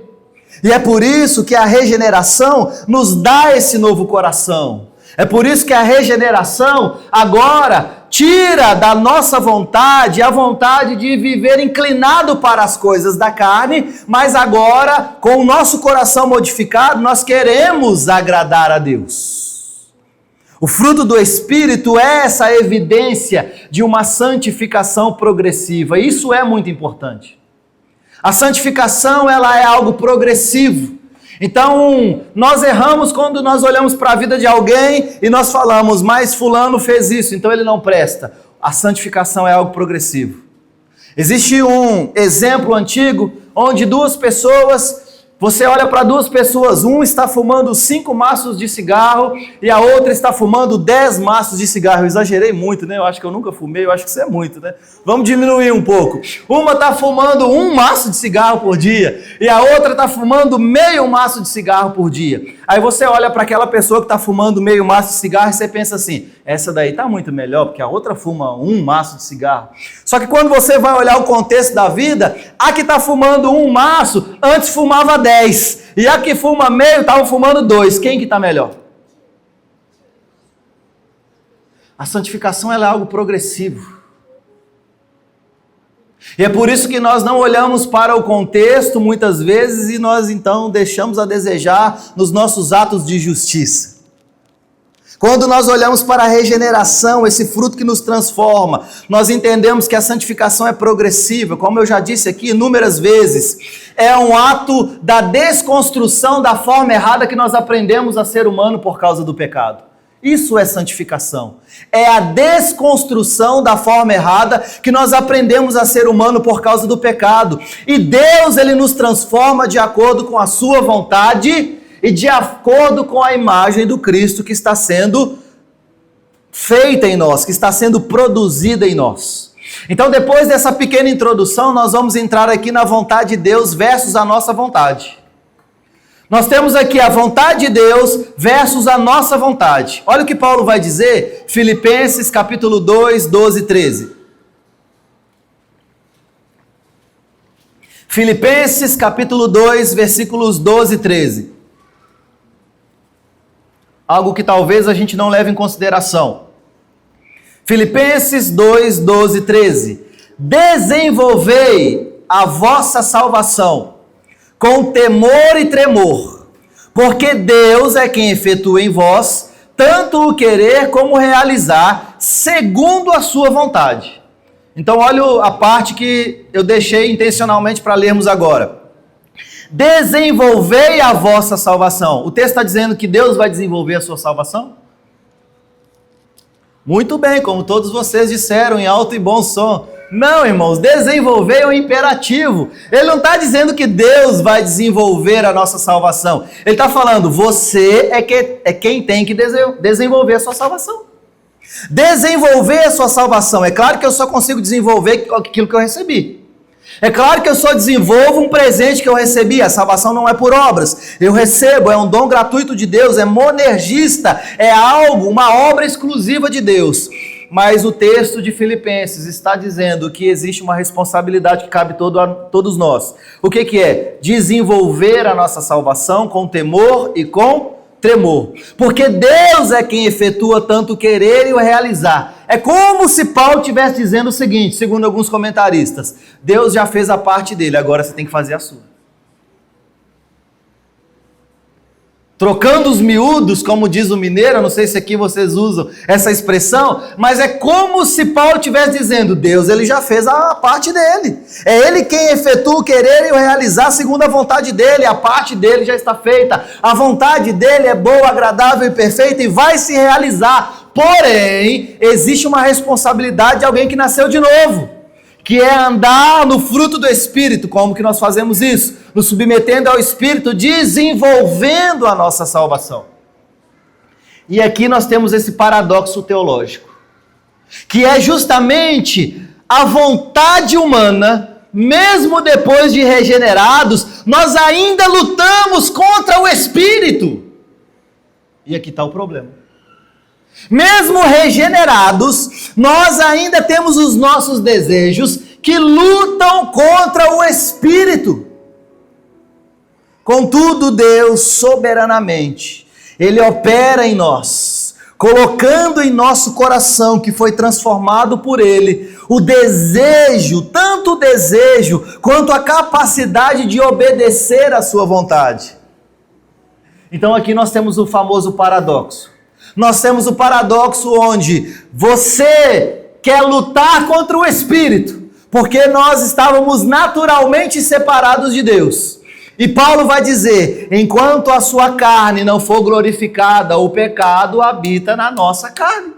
E é por isso que a regeneração nos dá esse novo coração. É por isso que a regeneração agora tira da nossa vontade a vontade de viver inclinado para as coisas da carne, mas agora, com o nosso coração modificado, nós queremos agradar a Deus. O fruto do Espírito é essa evidência de uma santificação progressiva. Isso é muito importante. A santificação, ela é algo progressivo. Então, nós erramos quando nós olhamos para a vida de alguém e nós falamos, mas fulano fez isso, então ele não presta. A santificação é algo progressivo. Existe um exemplo antigo onde duas pessoas Você olha para duas pessoas, um está fumando 5 maços de cigarro e a outra está fumando 10 maços de cigarro. Eu exagerei muito, né? Eu acho que eu nunca fumei, eu acho que isso é muito, né? Vamos diminuir um pouco. Uma está fumando 1 maço de cigarro por dia e a outra está fumando meio maço de cigarro por dia. Aí você olha para aquela pessoa que está fumando meio maço de cigarro e você pensa assim, essa daí está muito melhor, porque a outra fuma 1 maço de cigarro. Só que quando você vai olhar o contexto da vida, a que está fumando 1 maço, antes fumava 10. E a que fuma meio, estava fumando 2. Quem que está melhor? A santificação ela é algo progressivo. E é por isso que nós não olhamos para o contexto muitas vezes e nós então deixamos a desejar nos nossos atos de justiça. Quando nós olhamos para a regeneração, esse fruto que nos transforma, nós entendemos que a santificação é progressiva, como eu já disse aqui inúmeras vezes, é um ato da desconstrução da forma errada que nós aprendemos a ser humano por causa do pecado. Isso é santificação. É a desconstrução da forma errada que nós aprendemos a ser humano por causa do pecado. E Deus, Ele nos transforma de acordo com a sua vontade e de acordo com a imagem do Cristo que está sendo feita em nós, que está sendo produzida em nós. Então, depois dessa pequena introdução, nós vamos entrar aqui na vontade de Deus versus a nossa vontade. Nós temos aqui a vontade de Deus versus a nossa vontade. Olha o que Paulo vai dizer, Filipenses capítulo 2, 12 e 13. Filipenses capítulo 2, versículos 12 e 13. Algo que talvez a gente não leve em consideração. Filipenses 2, 12 e 13. Desenvolvei a vossa salvação com temor e tremor, porque Deus é quem efetua em vós tanto o querer como o realizar, segundo a sua vontade. Então olha a parte que eu deixei intencionalmente para lermos agora. Desenvolvei a vossa salvação. O texto está dizendo que Deus vai desenvolver a sua salvação? Muito bem, como todos vocês disseram em alto e bom som. Não, irmãos, desenvolver é um imperativo. Ele não está dizendo que Deus vai desenvolver a nossa salvação. Ele está falando, você é quem tem que desenvolver a sua salvação. Desenvolver a sua salvação. É claro que eu só consigo desenvolver aquilo que eu recebi. É claro que eu só desenvolvo um presente que eu recebi. A salvação não é por obras. Eu recebo, é um dom gratuito de Deus, é monergista, é algo, uma obra exclusiva de Deus. Mas o texto de Filipenses está dizendo que existe uma responsabilidade que cabe a todos nós. O que é? Desenvolver a nossa salvação com temor e com tremor. Porque Deus é quem efetua tanto o querer e o realizar. É como se Paulo estivesse dizendo o seguinte, segundo alguns comentaristas. Deus já fez a parte dele, agora você tem que fazer a sua. Trocando os miúdos, como diz o mineiro, eu não sei se aqui vocês usam essa expressão, mas é como se Paulo estivesse dizendo, Deus, ele já fez a parte dele. É ele quem efetua o querer e o realizar segundo a vontade dele, a parte dele já está feita. A vontade dele é boa, agradável e perfeita e vai se realizar. Porém, existe uma responsabilidade de alguém que nasceu de novo, que é andar no fruto do Espírito. Como que nós fazemos isso? Nos submetendo ao Espírito, desenvolvendo a nossa salvação. E aqui nós temos esse paradoxo teológico, que é justamente a vontade humana, mesmo depois de regenerados, nós ainda lutamos contra o Espírito. E aqui está o problema. Mesmo regenerados, nós ainda temos os nossos desejos que lutam contra o Espírito. Contudo, Deus, soberanamente, Ele opera em nós, colocando em nosso coração, que foi transformado por Ele, o desejo, tanto o desejo, quanto a capacidade de obedecer à sua vontade. Então aqui nós temos o famoso paradoxo. Nós temos o paradoxo onde você quer lutar contra o Espírito, porque nós estávamos naturalmente separados de Deus. E Paulo vai dizer, enquanto a sua carne não for glorificada, o pecado habita na nossa carne.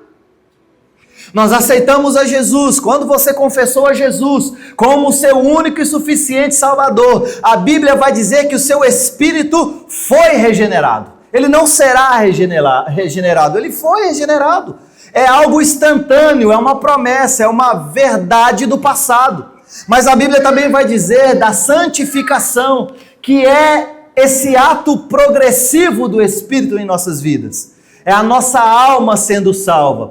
Nós aceitamos a Jesus. Quando você confessou a Jesus como o seu único e suficiente Salvador, a Bíblia vai dizer que o seu espírito foi regenerado. Ele não será regenerado, ele foi regenerado. É algo instantâneo, é uma promessa, é uma verdade do passado. Mas a Bíblia também vai dizer da santificação, que é esse ato progressivo do Espírito em nossas vidas. É a nossa alma sendo salva,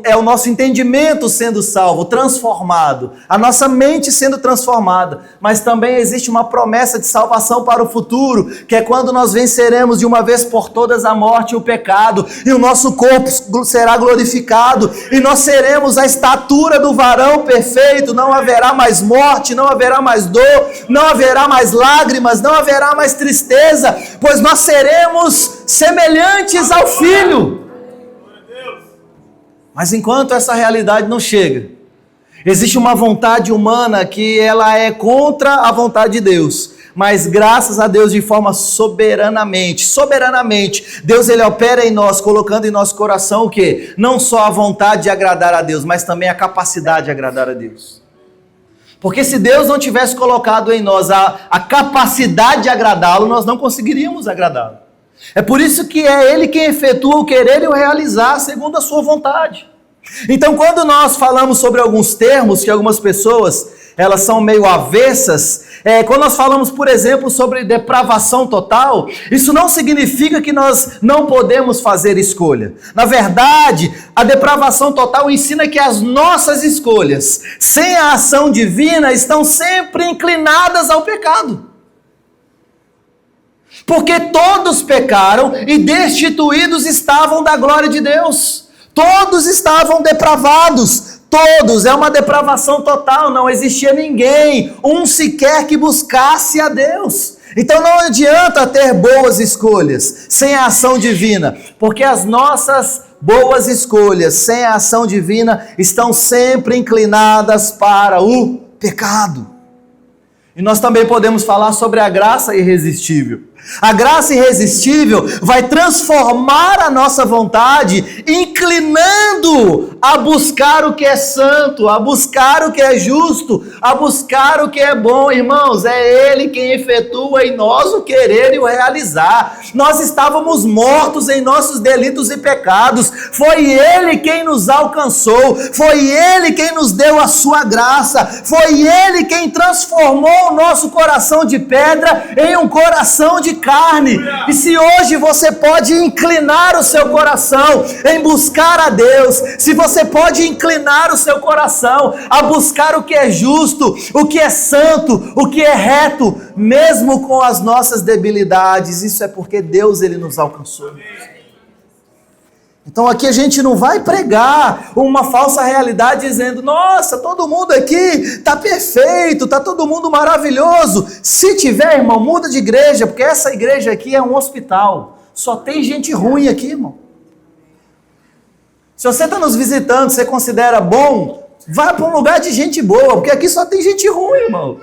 é o nosso entendimento sendo salvo, transformado, a nossa mente sendo transformada, mas também existe uma promessa de salvação para o futuro, que é quando nós venceremos de uma vez por todas a morte e o pecado, e o nosso corpo será glorificado, e nós seremos a estatura do varão perfeito, não haverá mais morte, não haverá mais dor, não haverá mais lágrimas, não haverá mais tristeza, pois nós seremos semelhantes ao Filho. Mas enquanto essa realidade não chega, existe uma vontade humana que ela é contra a vontade de Deus. Mas graças a Deus, de forma soberanamente, Deus ele opera em nós, colocando em nosso coração o quê? Não só a vontade de agradar a Deus, mas também a capacidade de agradar a Deus. Porque se Deus não tivesse colocado em nós a capacidade de agradá-lo, nós não conseguiríamos agradá-lo. É por isso que é Ele quem efetua o querer e o realizar segundo a sua vontade. Então, quando nós falamos sobre alguns termos que algumas pessoas, elas são meio avessas, quando nós falamos, por exemplo, sobre depravação total, isso não significa que nós não podemos fazer escolha. Na verdade, a depravação total ensina que as nossas escolhas, sem a ação divina, estão sempre inclinadas ao pecado. Porque todos pecaram e destituídos estavam da glória de Deus. Todos estavam depravados. Todos. É uma depravação total. Não existia ninguém, um sequer que buscasse a Deus. Então não adianta ter boas escolhas sem a ação divina. Porque as nossas boas escolhas sem a ação divina estão sempre inclinadas para o pecado. E nós também podemos falar sobre a graça irresistível. A graça irresistível vai transformar a nossa vontade, inclinando a buscar o que é santo, a buscar o que é justo, a buscar o que é bom. Irmãos, é Ele quem efetua em nós o querer e o realizar. Nós estávamos mortos em nossos delitos e pecados. Foi Ele quem nos alcançou. Foi Ele quem nos deu a sua graça. Foi Ele quem transformou o nosso coração de pedra em um coração de carne. E se hoje você pode inclinar o seu coração em buscar a Deus, se você pode inclinar o seu coração a buscar o que é justo, o que é santo, o que é reto, mesmo com as nossas debilidades, isso é porque Deus ele nos alcançou. Então aqui a gente não vai pregar uma falsa realidade dizendo, nossa, todo mundo aqui está perfeito, está todo mundo maravilhoso. Se tiver, irmão, muda de igreja, porque essa igreja aqui é um hospital. Só tem gente ruim aqui, irmão. Se você está nos visitando, você considera bom, vá para um lugar de gente boa, porque aqui só tem gente ruim, irmão.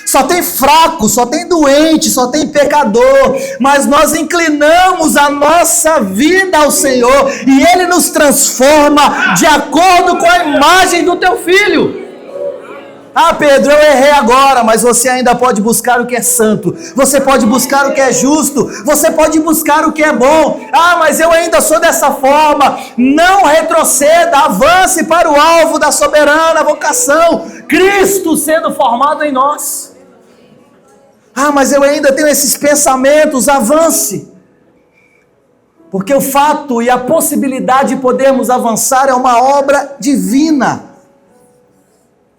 Só tem fraco, só tem doente, só tem pecador, mas nós inclinamos a nossa vida ao Senhor e Ele nos transforma de acordo com a imagem do teu Filho. Ah, Pedro, eu errei agora, mas você ainda pode buscar o que é santo, você pode buscar o que é justo, você pode buscar o que é bom. Ah, mas eu ainda sou dessa forma. Não retroceda, avance para o alvo da soberana vocação, Cristo sendo formado em nós. Ah, mas eu ainda tenho esses pensamentos, avance. Porque o fato e a possibilidade de podermos avançar é uma obra divina.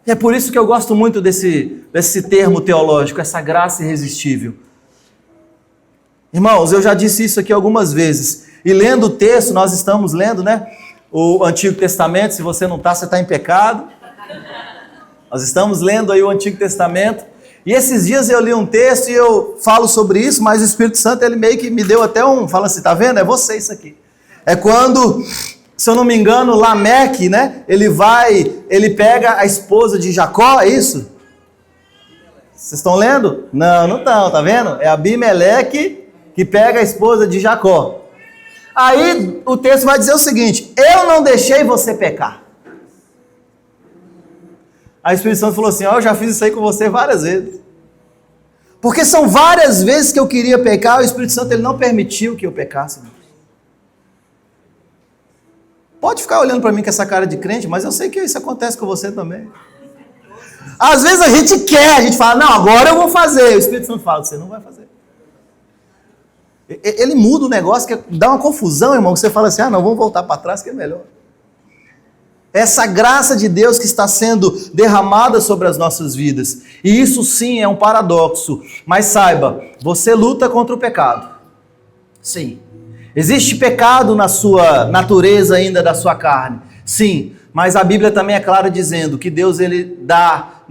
E é por isso que eu gosto muito desse termo teológico, essa graça irresistível. Irmãos, eu já disse isso aqui algumas vezes. E lendo o texto, nós estamos lendo, né? O Antigo Testamento. Se você não está, você está em pecado. Nós estamos lendo aí o Antigo Testamento. E esses dias eu li um texto e eu falo sobre isso, mas o Espírito Santo, ele meio que me deu até fala assim, tá vendo? É você isso aqui. É quando, se eu não me engano, Lameque, né? Ele pega a esposa de Jacó, é isso? Vocês estão lendo? Não estão, tá vendo? É Abimeleque que pega a esposa de Jacó. Aí o texto vai dizer o seguinte: eu não deixei você pecar. Aí o Espírito Santo falou assim: eu já fiz isso aí com você várias vezes. Porque são várias vezes que eu queria pecar, o Espírito Santo ele não permitiu que eu pecasse. Pode ficar olhando para mim com essa cara de crente, mas eu sei que isso acontece com você também. Às vezes a gente quer, a gente fala, não, agora eu vou fazer. O Espírito Santo fala, você não vai fazer. Ele muda o negócio, que dá uma confusão, irmão, que você fala assim, não, vamos voltar para trás que é melhor. Essa graça de Deus que está sendo derramada sobre as nossas vidas. E isso sim é um paradoxo. Mas saiba, você luta contra o pecado. Sim. Existe pecado na sua natureza ainda da sua carne. Sim. Mas a Bíblia também é clara dizendo que Deus ele dá,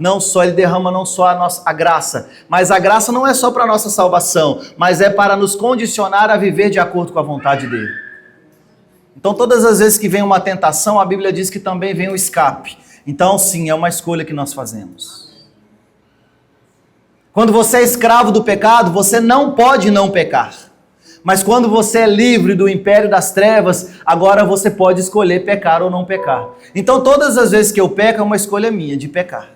ele derrama não só a graça. Mas a graça não é só para a nossa salvação. Mas é para nos condicionar a viver de acordo com a vontade dele. Então, todas as vezes que vem uma tentação, a Bíblia diz que também vem o escape. Então, sim, é uma escolha que nós fazemos. Quando você é escravo do pecado, você não pode não pecar. Mas quando você é livre do império das trevas, agora você pode escolher pecar ou não pecar. Então, todas as vezes que eu peco, é uma escolha minha de pecar.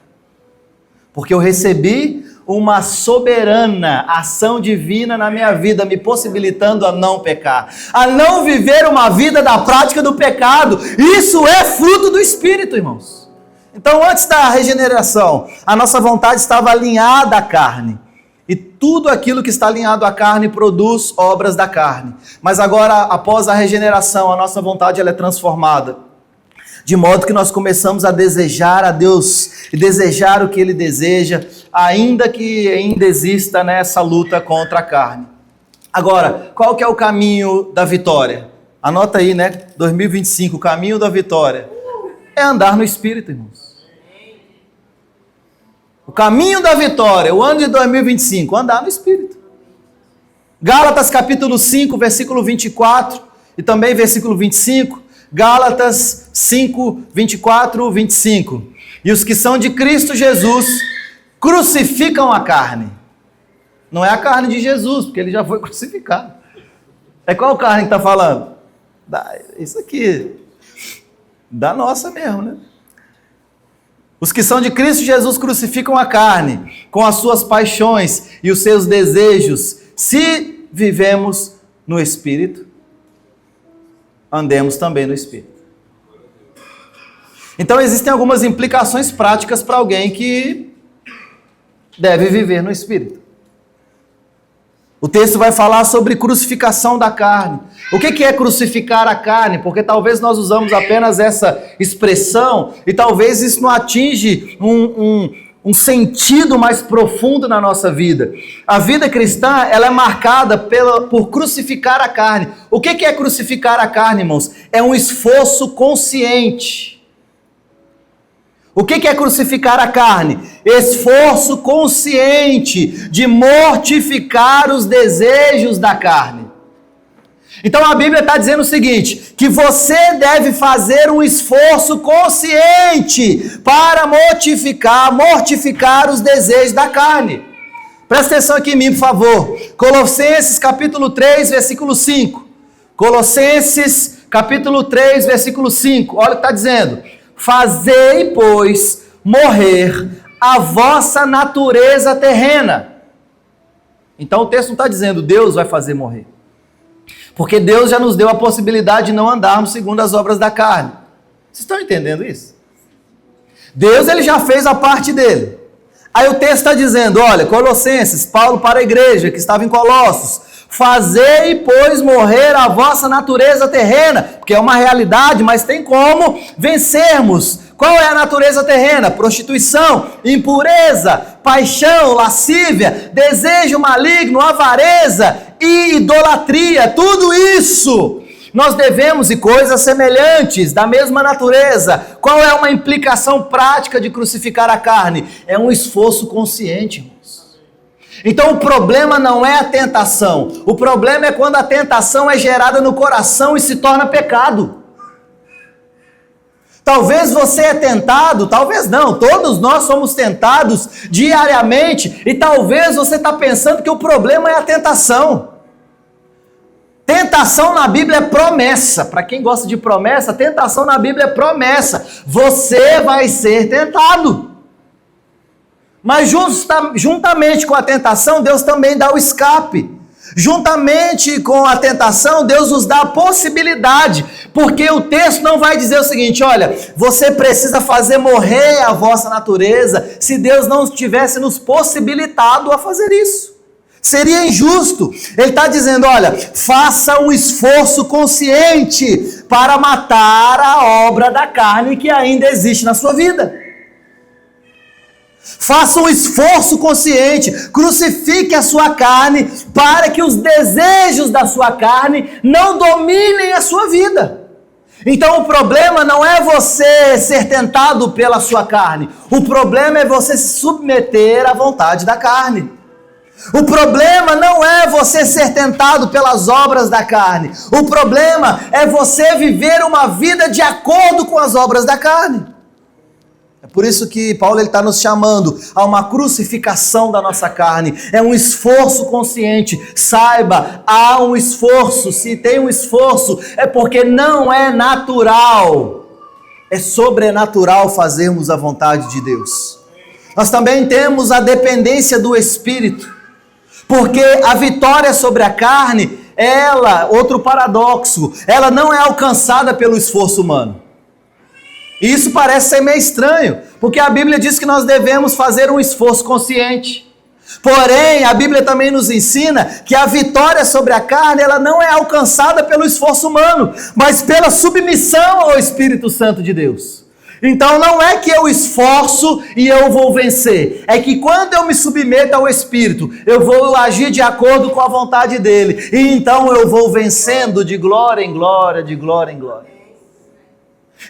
Porque eu recebi uma soberana ação divina na minha vida, me possibilitando a não pecar, a não viver uma vida da prática do pecado. Isso é fruto do Espírito, irmãos. Então, antes da regeneração, a nossa vontade estava alinhada à carne. E tudo aquilo que está alinhado à carne produz obras da carne. Mas agora, após a regeneração, a nossa vontade ela é transformada. De modo que nós começamos a desejar a Deus e desejar o que Ele deseja, ainda que ainda exista nessa luta contra a carne. Agora, qual que é o caminho da vitória? Anota aí, 2025, o caminho da vitória é andar no Espírito, irmãos. O caminho da vitória, o ano de 2025, andar no Espírito. Gálatas capítulo 5, versículo 24 e também versículo 25. Gálatas 5, 24, 25. E os que são de Cristo Jesus crucificam a carne. Não é a carne de Jesus, porque ele já foi crucificado. É qual carne que está falando? Isso aqui. Da nossa mesmo, Os que são de Cristo Jesus crucificam a carne com as suas paixões e os seus desejos. Se vivemos no Espírito, andemos também no Espírito. Então existem algumas implicações práticas para alguém que deve viver no Espírito. O texto vai falar sobre crucificação da carne. O que é crucificar a carne? Porque talvez nós usamos apenas essa expressão e talvez isso não atinge um sentido mais profundo na nossa vida. A vida cristã, ela é marcada por crucificar a carne. O que é crucificar a carne, irmãos? É um esforço consciente. O que é crucificar a carne? Esforço consciente de mortificar os desejos da carne. Então a Bíblia está dizendo o seguinte, que você deve fazer um esforço consciente para mortificar os desejos da carne. Presta atenção aqui em mim, por favor. Colossenses capítulo 3, versículo 5. Colossenses capítulo 3, versículo 5. Olha o que está dizendo. Fazei, pois, morrer a vossa natureza terrena. Então o texto não está dizendo Deus vai fazer morrer. Porque Deus já nos deu a possibilidade de não andarmos segundo as obras da carne. Vocês estão entendendo isso? Deus ele já fez a parte dele. Aí o texto está dizendo, olha, Colossenses, Paulo para a igreja que estava em Colossos, fazei, pois, morrer a vossa natureza terrena, porque é uma realidade, mas tem como vencermos. Qual é a natureza terrena? Prostituição, impureza, paixão, lascívia, desejo maligno, avareza e idolatria, tudo isso nós devemos, e coisas semelhantes, da mesma natureza. Qual é uma implicação prática de crucificar a carne? É um esforço consciente, irmãos. Então o problema não é a tentação, o problema é quando a tentação é gerada no coração e se torna pecado. Talvez você é tentado, talvez não, todos nós somos tentados diariamente, e talvez você está pensando que o problema é a tentação. Tentação na Bíblia é promessa. Para quem gosta de promessa, tentação na Bíblia é promessa. Você vai ser tentado. Mas juntamente com a tentação, Deus também dá o escape. Juntamente com a tentação, Deus nos dá a possibilidade. Porque o texto não vai dizer o seguinte: olha, você precisa fazer morrer a vossa natureza, se Deus não tivesse nos possibilitado a fazer isso. Seria injusto. Ele está dizendo: olha, faça um esforço consciente para matar a obra da carne que ainda existe na sua vida. Faça um esforço consciente, crucifique a sua carne para que os desejos da sua carne não dominem a sua vida. Então o problema não é você ser tentado pela sua carne, o problema é você se submeter à vontade da carne. O problema não é você ser tentado pelas obras da carne. O problema é você viver uma vida de acordo com as obras da carne. É por isso que Paulo está nos chamando a uma crucificação da nossa carne. É um esforço consciente. Saiba, há um esforço. Se tem um esforço, é porque não é natural. É sobrenatural fazermos a vontade de Deus. Nós também temos a dependência do Espírito. Porque a vitória sobre a carne, outro paradoxo, ela não é alcançada pelo esforço humano. E isso parece ser meio estranho, porque a Bíblia diz que nós devemos fazer um esforço consciente. Porém, a Bíblia também nos ensina que a vitória sobre a carne, ela não é alcançada pelo esforço humano, mas pela submissão ao Espírito Santo de Deus. Então não é que eu esforço e eu vou vencer, é que quando eu me submeto ao Espírito, eu vou agir de acordo com a vontade dele, e então eu vou vencendo de glória em glória, de glória em glória.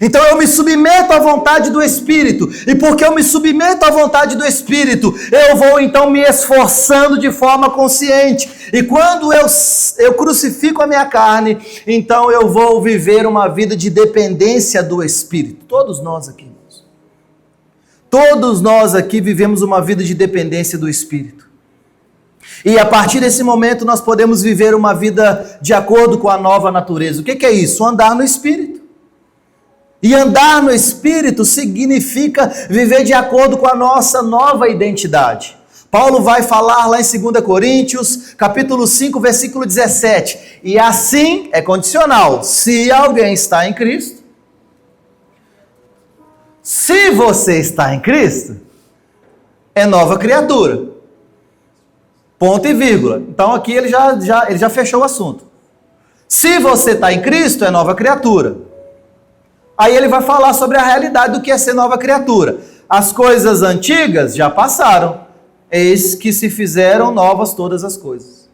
Então eu me submeto à vontade do Espírito, e porque eu me submeto à vontade do Espírito, eu vou então me esforçando de forma consciente, e quando eu crucifico a minha carne, então eu vou viver uma vida de dependência do Espírito. Todos nós aqui vivemos uma vida de dependência do Espírito, e a partir desse momento nós podemos viver uma vida de acordo com a nova natureza. O que é isso? Andar no Espírito. E andar no Espírito significa viver de acordo com a nossa nova identidade. Paulo vai falar lá em 2 Coríntios, capítulo 5, versículo 17. E assim é condicional. Se alguém está em Cristo, se você está em Cristo, é nova criatura. Ponto e vírgula. Então aqui ele já fechou o assunto. Se você está em Cristo, é nova criatura. Aí ele vai falar sobre a realidade do que é ser nova criatura. As coisas antigas já passaram, eis que se fizeram novas todas as coisas.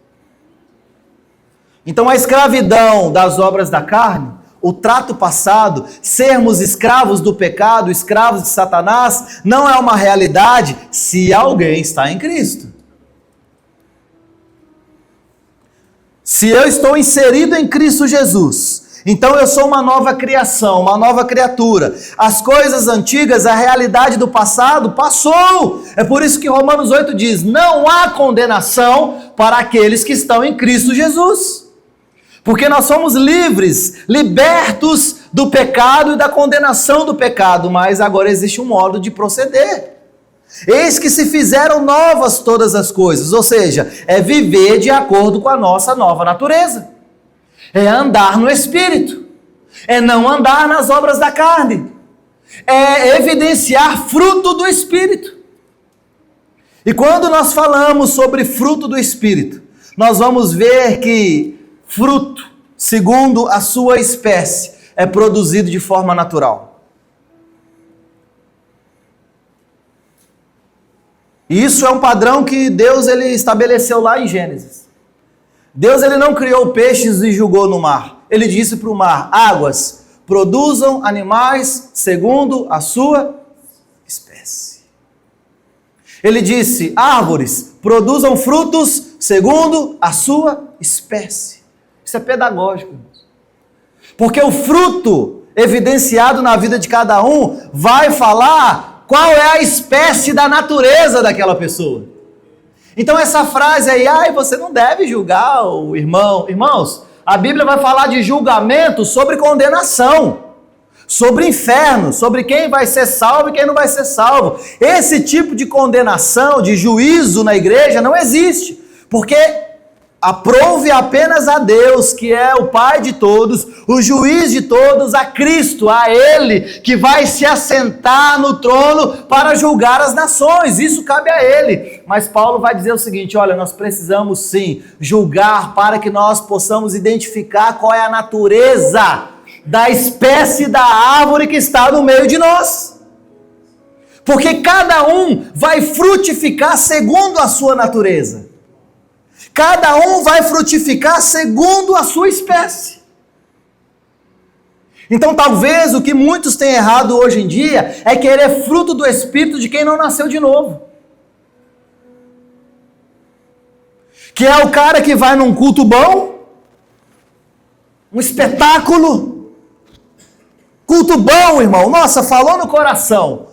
Então a escravidão das obras da carne, o trato passado, sermos escravos do pecado, escravos de Satanás, não é uma realidade se alguém está em Cristo. Se eu estou inserido em Cristo Jesus, então eu sou uma nova criação, uma nova criatura. As coisas antigas, a realidade do passado passou. É por isso que Romanos 8 diz: não há condenação para aqueles que estão em Cristo Jesus. Porque nós somos livres, libertos do pecado e da condenação do pecado, mas agora existe um modo de proceder. Eis que se fizeram novas todas as coisas, ou seja, é viver de acordo com a nossa nova natureza. É andar no Espírito, é não andar nas obras da carne, é evidenciar fruto do Espírito. E quando nós falamos sobre fruto do Espírito, nós vamos ver que fruto, segundo a sua espécie, é produzido de forma natural. E isso é um padrão que Deus ele estabeleceu lá em Gênesis. Deus ele não criou peixes e jogou no mar. Ele disse para o mar: águas, produzam animais segundo a sua espécie. Ele disse: árvores, produzam frutos segundo a sua espécie. Isso é pedagógico. Porque o fruto evidenciado na vida de cada um vai falar qual é a espécie da natureza daquela pessoa. Então essa frase aí, você não deve julgar o irmão. Irmãos, A Bíblia vai falar de julgamento sobre condenação, sobre inferno, sobre quem vai ser salvo e quem não vai ser salvo. Esse tipo de condenação, de juízo na igreja não existe, porque aprove apenas a Deus, que é o Pai de todos, o juiz de todos, a Cristo, a Ele, que vai se assentar no trono para julgar as nações. Isso cabe a Ele. Mas Paulo vai dizer o seguinte: olha, nós precisamos sim julgar para que nós possamos identificar qual é a natureza da espécie da árvore que está no meio de nós. Porque cada um vai frutificar segundo a sua natureza. Cada um vai frutificar segundo a sua espécie. Então talvez o que muitos têm errado hoje em dia é querer fruto do Espírito de quem não nasceu de novo. Que é o cara que vai num culto bom, um espetáculo, culto bom, irmão, nossa, falou no coração.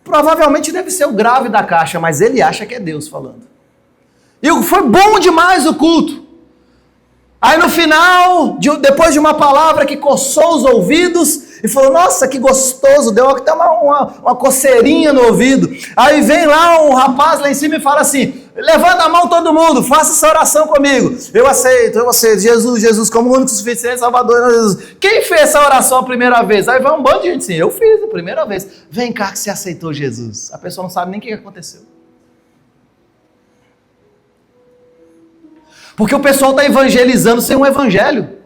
Provavelmente deve ser o grave da caixa, mas ele acha que é Deus falando. E foi bom demais o culto. Aí no final, depois de uma palavra que coçou os ouvidos, e falou, nossa, que gostoso, deu até uma coceirinha no ouvido. Aí vem lá um rapaz lá em cima e fala assim, levanta a mão todo mundo, faça essa oração comigo. Eu aceito, Jesus como único, suficiente, Salvador. Jesus. Quem fez essa oração a primeira vez? Aí vai um bando de gente assim, eu fiz a primeira vez. Vem cá que você aceitou Jesus. A pessoa não sabe nem o que aconteceu. Porque o pessoal está evangelizando sem um evangelho.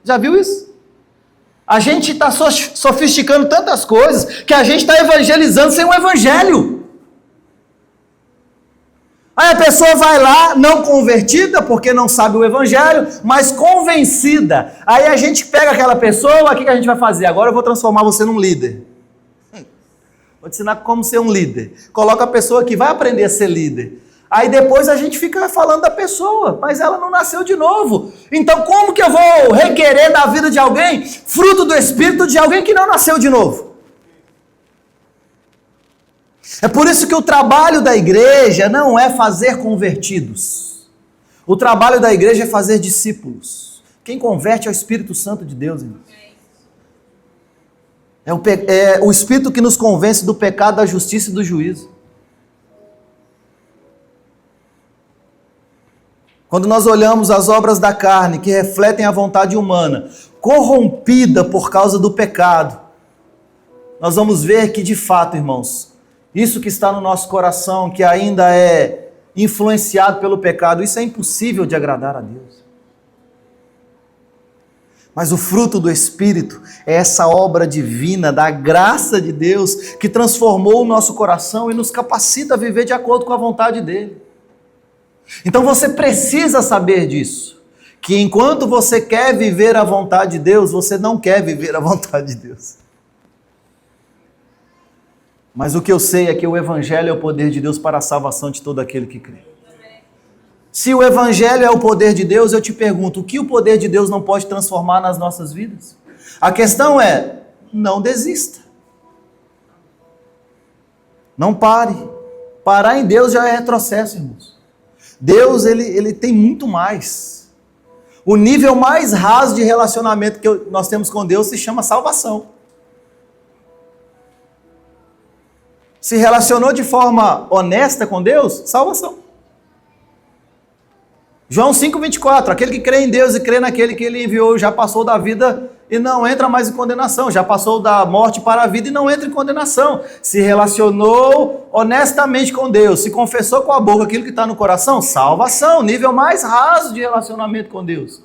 Já viu isso? A gente está sofisticando tantas coisas que a gente está evangelizando sem um evangelho. Aí a pessoa vai lá, não convertida, porque não sabe o evangelho, mas convencida. Aí a gente pega aquela pessoa, o que a gente vai fazer? Agora eu vou transformar você num líder. Vou te ensinar como ser um líder. Coloca a pessoa que vai aprender a ser líder. Aí depois a gente fica falando da pessoa, mas ela não nasceu de novo. Então como que eu vou requerer da vida de alguém, fruto do Espírito de alguém que não nasceu de novo? É por isso que o trabalho da igreja não é fazer convertidos. O trabalho da igreja é fazer discípulos. Quem converte é o Espírito Santo de Deus, irmãos. É o Espírito que nos convence do pecado, da justiça e do juízo. Quando nós olhamos as obras da carne, que refletem a vontade humana, corrompida por causa do pecado, nós vamos ver que, de fato, irmãos, isso que está no nosso coração, que ainda é influenciado pelo pecado, isso é impossível de agradar a Deus. Mas o fruto do Espírito é essa obra divina, da graça de Deus, que transformou o nosso coração e nos capacita a viver de acordo com a vontade dEle. Então você precisa saber disso, que enquanto você quer viver a vontade de Deus, você não quer viver a vontade de Deus. Mas o que eu sei é que o Evangelho é o poder de Deus para a salvação de todo aquele que crê. Se o Evangelho é o poder de Deus, eu te pergunto, o que o poder de Deus não pode transformar nas nossas vidas? A questão é, não desista. Não pare. Parar em Deus já é retrocesso, irmãos. Deus, ele tem muito mais. O nível mais raso de relacionamento que nós temos com Deus se chama salvação. Se relacionou de forma honesta com Deus? Salvação. João 5,24, aquele que crê em Deus e crê naquele que Ele enviou, já passou da vida e não entra mais em condenação, já passou da morte para a vida e não entra em condenação. Se relacionou honestamente com Deus, se confessou com a boca aquilo que está no coração, salvação, nível mais raso de relacionamento com Deus.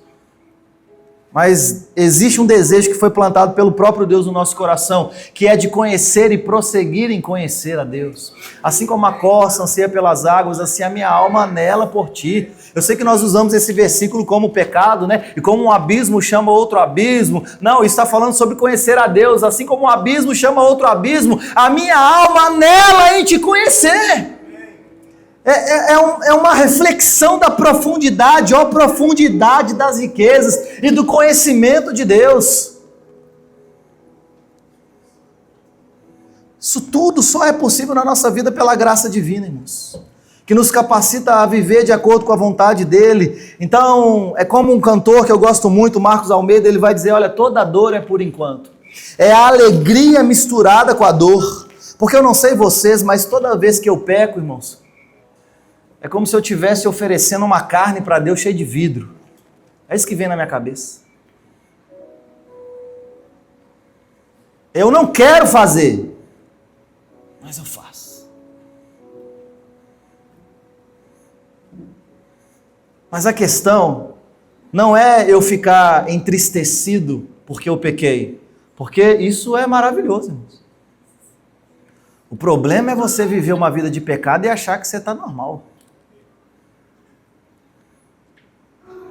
Mas existe um desejo que foi plantado pelo próprio Deus no nosso coração, que é de conhecer e prosseguir em conhecer a Deus. Assim como a corça anseia pelas águas, assim a minha alma anela por ti. Eu sei que nós usamos esse versículo como pecado, né? E como um abismo chama outro abismo. Não, isso está falando sobre conhecer a Deus. Assim como um abismo chama outro abismo, a minha alma anela em te conhecer. É uma reflexão da profundidade, ó profundidade das riquezas e do conhecimento de Deus. Isso tudo só é possível na nossa vida pela graça divina, irmãos. que nos capacita a viver de acordo com a vontade dele. Então, é como um cantor que eu gosto muito, Marcos Almeida, ele vai dizer, olha, toda dor é por enquanto. É a alegria misturada com a dor. Porque eu não sei vocês, mas toda vez que eu peco, irmãos, é como se eu estivesse oferecendo uma carne para Deus cheia de vidro. É isso que vem na minha cabeça. Eu não quero fazer, mas eu faço. Mas a questão não é eu ficar entristecido porque eu pequei, porque isso é maravilhoso, irmãos. O problema é você viver uma vida de pecado e achar que você está normal.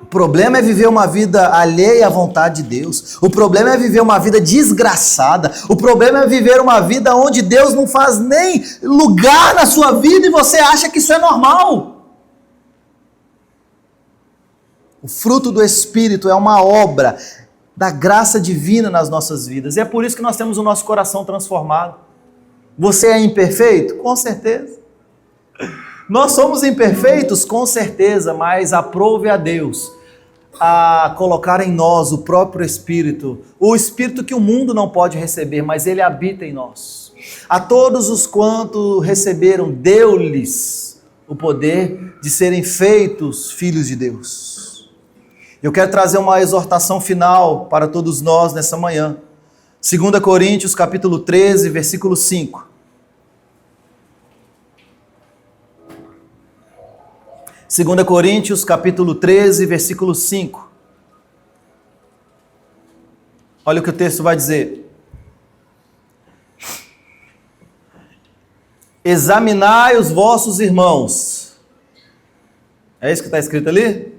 O problema é viver uma vida alheia à vontade de Deus. O problema é viver uma vida desgraçada. O problema é viver uma vida onde Deus não faz nem lugar na sua vida e você acha que isso é normal. O fruto do Espírito é uma obra da graça divina nas nossas vidas. E é por isso que nós temos o nosso coração transformado. Você é imperfeito? Com certeza. Nós somos imperfeitos? Com certeza, mas aprove a Deus a colocar em nós o próprio Espírito, o Espírito que o mundo não pode receber, mas ele habita em nós. A todos os quantos receberam, deu-lhes o poder de serem feitos filhos de Deus. Eu quero trazer uma exortação final para todos nós nessa manhã. 2 Coríntios capítulo 13, versículo 5. 2 Coríntios capítulo 13, versículo 5. Olha o que o texto vai dizer. Examinai os vossos irmãos. É isso que está escrito ali?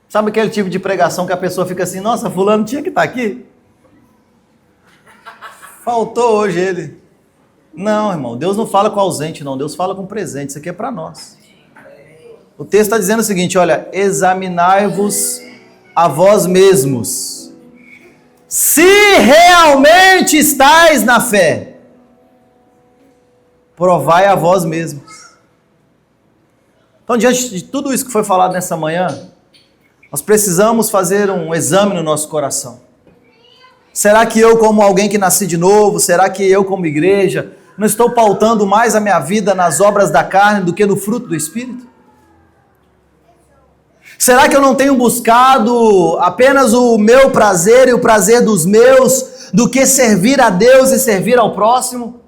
Sabe aquele tipo de pregação que a pessoa fica assim, nossa, fulano tinha que estar aqui? Faltou hoje ele. Não, irmão, Deus não fala com ausente, não. Deus fala com presente. Isso aqui é para nós. O texto está dizendo o seguinte, olha, examinai-vos a vós mesmos, se realmente estáis na fé, provai a vós mesmos. Então, diante de tudo isso que foi falado nessa manhã, nós precisamos fazer um exame no nosso coração. Será que eu, como alguém que nasci de novo, será que eu, como igreja, não estou pautando mais a minha vida nas obras da carne do que no fruto do Espírito? Será que eu não tenho buscado apenas o meu prazer e o prazer dos meus, do que servir a Deus e servir ao próximo?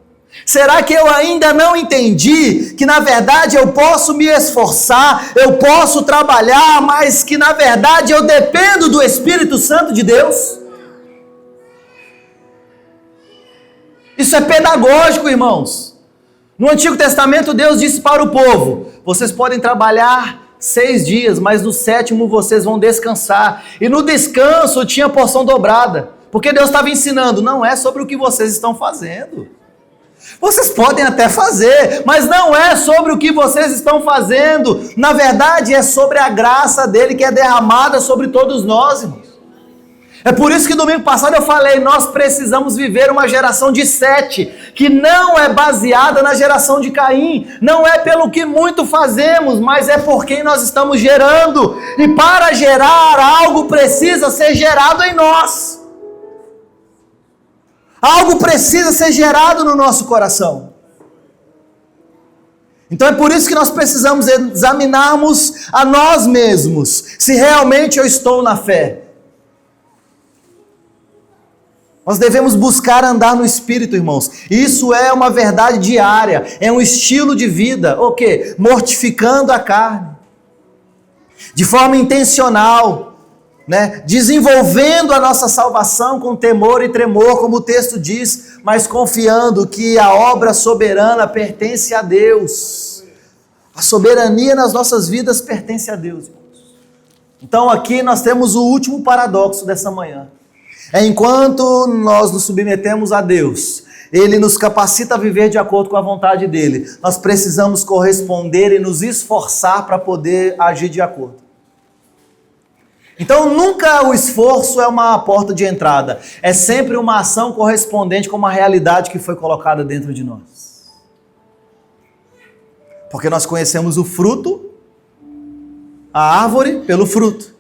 Será que eu ainda não entendi que na verdade eu posso me esforçar, eu posso trabalhar, mas que na verdade eu dependo do Espírito Santo de Deus? Isso é pedagógico, irmãos. No Antigo Testamento, Deus disse para o povo, vocês podem trabalhar 6 dias, mas no 7º vocês vão descansar. E no descanso tinha porção dobrada, porque Deus estava ensinando, não é sobre o que vocês estão fazendo. Vocês podem até fazer, mas não é sobre o que vocês estão fazendo. Na verdade, é sobre a graça dele que é derramada sobre todos nós, irmãos. É por isso que domingo passado eu falei, nós precisamos viver uma geração de Sete, que não é baseada na geração de Caim, não é pelo que muito fazemos, mas é por quem nós estamos gerando, e para gerar algo precisa ser gerado em nós, algo precisa ser gerado no nosso coração. Então é por isso que nós precisamos examinarmos a nós mesmos, se realmente eu estou na fé. Nós devemos buscar andar no Espírito, irmãos. Isso é uma verdade diária, é um estilo de vida. O quê? Mortificando a carne. De forma intencional, né? Desenvolvendo a nossa salvação com temor e tremor, como o texto diz, mas confiando que a obra soberana pertence a Deus. A soberania nas nossas vidas pertence a Deus, irmãos. Então aqui nós temos o último paradoxo dessa manhã. Enquanto nós nos submetemos a Deus, Ele nos capacita a viver de acordo com a vontade dEle. Nós precisamos corresponder e nos esforçar para poder agir de acordo. Então nunca o esforço é uma porta de entrada, é sempre uma ação correspondente com uma realidade que foi colocada dentro de nós. Porque nós conhecemos o fruto, a árvore pelo fruto.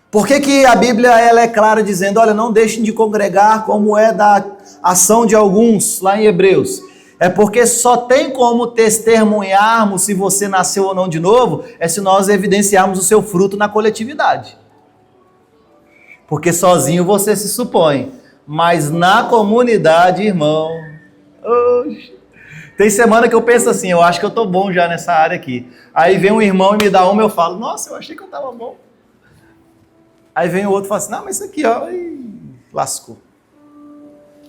Por que a Bíblia ela é clara dizendo, olha, não deixem de congregar como é da ação de alguns lá em Hebreus? É porque só tem como testemunharmos se você nasceu ou não de novo, é se nós evidenciarmos o seu fruto na coletividade. Porque sozinho você se supõe, mas na comunidade, irmão, tem semana que eu penso assim, eu acho que eu tô bom já nessa área aqui. Aí vem um irmão e me dá uma, eu falo, nossa, eu achei que eu tava bom. Aí vem o outro e fala assim, não, mas isso aqui, ó, lascou.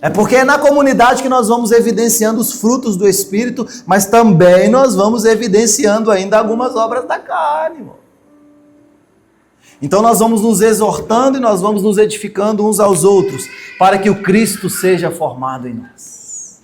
É porque é na comunidade que nós vamos evidenciando os frutos do Espírito, mas também nós vamos evidenciando ainda algumas obras da carne, irmão. Então nós vamos nos exortando e nós vamos nos edificando uns aos outros, para que o Cristo seja formado em nós.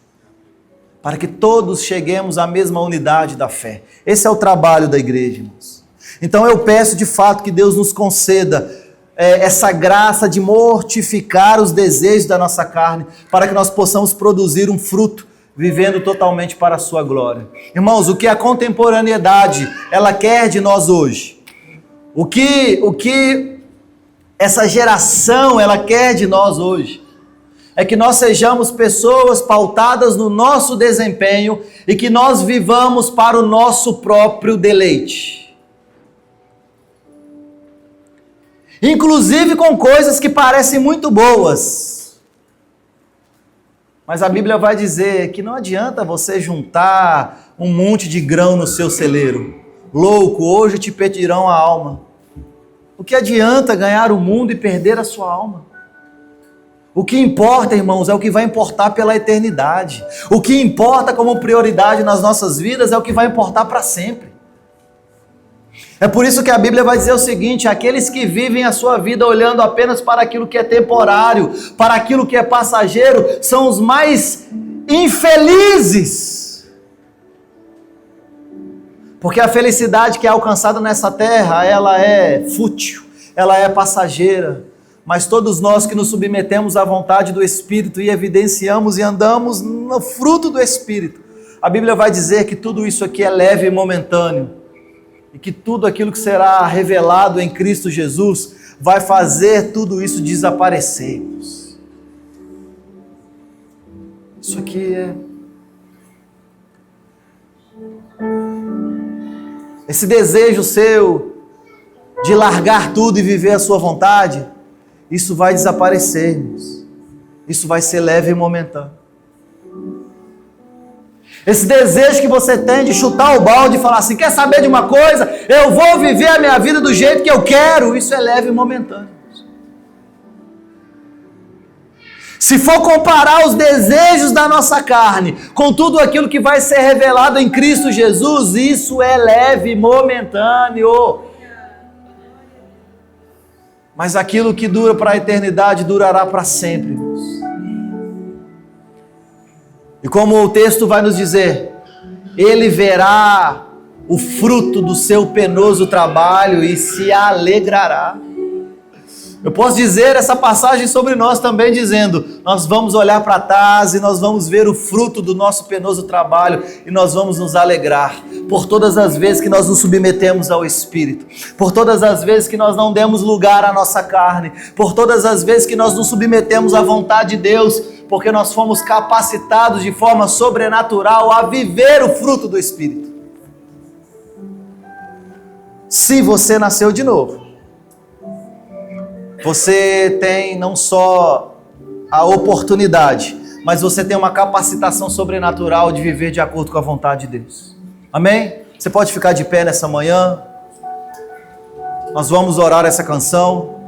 Para que todos cheguemos à mesma unidade da fé. Esse é o trabalho da igreja, irmãos. Então eu peço de fato que Deus nos conceda essa graça de mortificar os desejos da nossa carne, para que nós possamos produzir um fruto, vivendo totalmente para a sua glória. Irmãos, o que a contemporaneidade, ela quer de nós hoje, o que essa geração, ela quer de nós hoje, é que nós sejamos pessoas pautadas no nosso desempenho e que nós vivamos para o nosso próprio deleite. Inclusive com coisas que parecem muito boas. Mas a Bíblia vai dizer que não adianta você juntar um monte de grão no seu celeiro. Louco, hoje te pedirão a alma. O que adianta ganhar o mundo e perder a sua alma? O que importa, irmãos, é o que vai importar pela eternidade. O que importa como prioridade nas nossas vidas é o que vai importar para sempre. É por isso que a Bíblia vai dizer o seguinte, aqueles que vivem a sua vida olhando apenas para aquilo que é temporário, para aquilo que é passageiro, são os mais infelizes. Porque a felicidade que é alcançada nessa terra, ela é fútil, ela é passageira. Mas todos nós que nos submetemos à vontade do Espírito e evidenciamos e andamos no fruto do Espírito, a Bíblia vai dizer que tudo isso aqui é leve e momentâneo. E que tudo aquilo que será revelado em Cristo Jesus vai fazer tudo isso desaparecer. Isso aqui é... Esse desejo seu de largar tudo e viver a sua vontade, isso vai desaparecer, irmãos. Isso vai ser leve e momentâneo. Esse desejo que você tem de chutar o balde e falar assim, quer saber de uma coisa? Eu vou viver a minha vida do jeito que eu quero. Isso é leve e momentâneo. Se for comparar os desejos da nossa carne com tudo aquilo que vai ser revelado em Cristo Jesus, isso é leve e momentâneo. Mas aquilo que dura para a eternidade durará para sempre, irmãos. E como o texto vai nos dizer, ele verá o fruto do seu penoso trabalho e se alegrará. Eu posso dizer essa passagem sobre nós também dizendo, nós vamos olhar para trás e nós vamos ver o fruto do nosso penoso trabalho e nós vamos nos alegrar por todas as vezes que nós nos submetemos ao Espírito, por todas as vezes que nós não demos lugar à nossa carne, por todas as vezes que nós nos submetemos à vontade de Deus, porque nós fomos capacitados de forma sobrenatural a viver o fruto do Espírito. Se você nasceu de novo, você tem não só a oportunidade, mas você tem uma capacitação sobrenatural de viver de acordo com a vontade de Deus. Amém? Você pode ficar de pé nessa manhã. Nós vamos orar essa canção.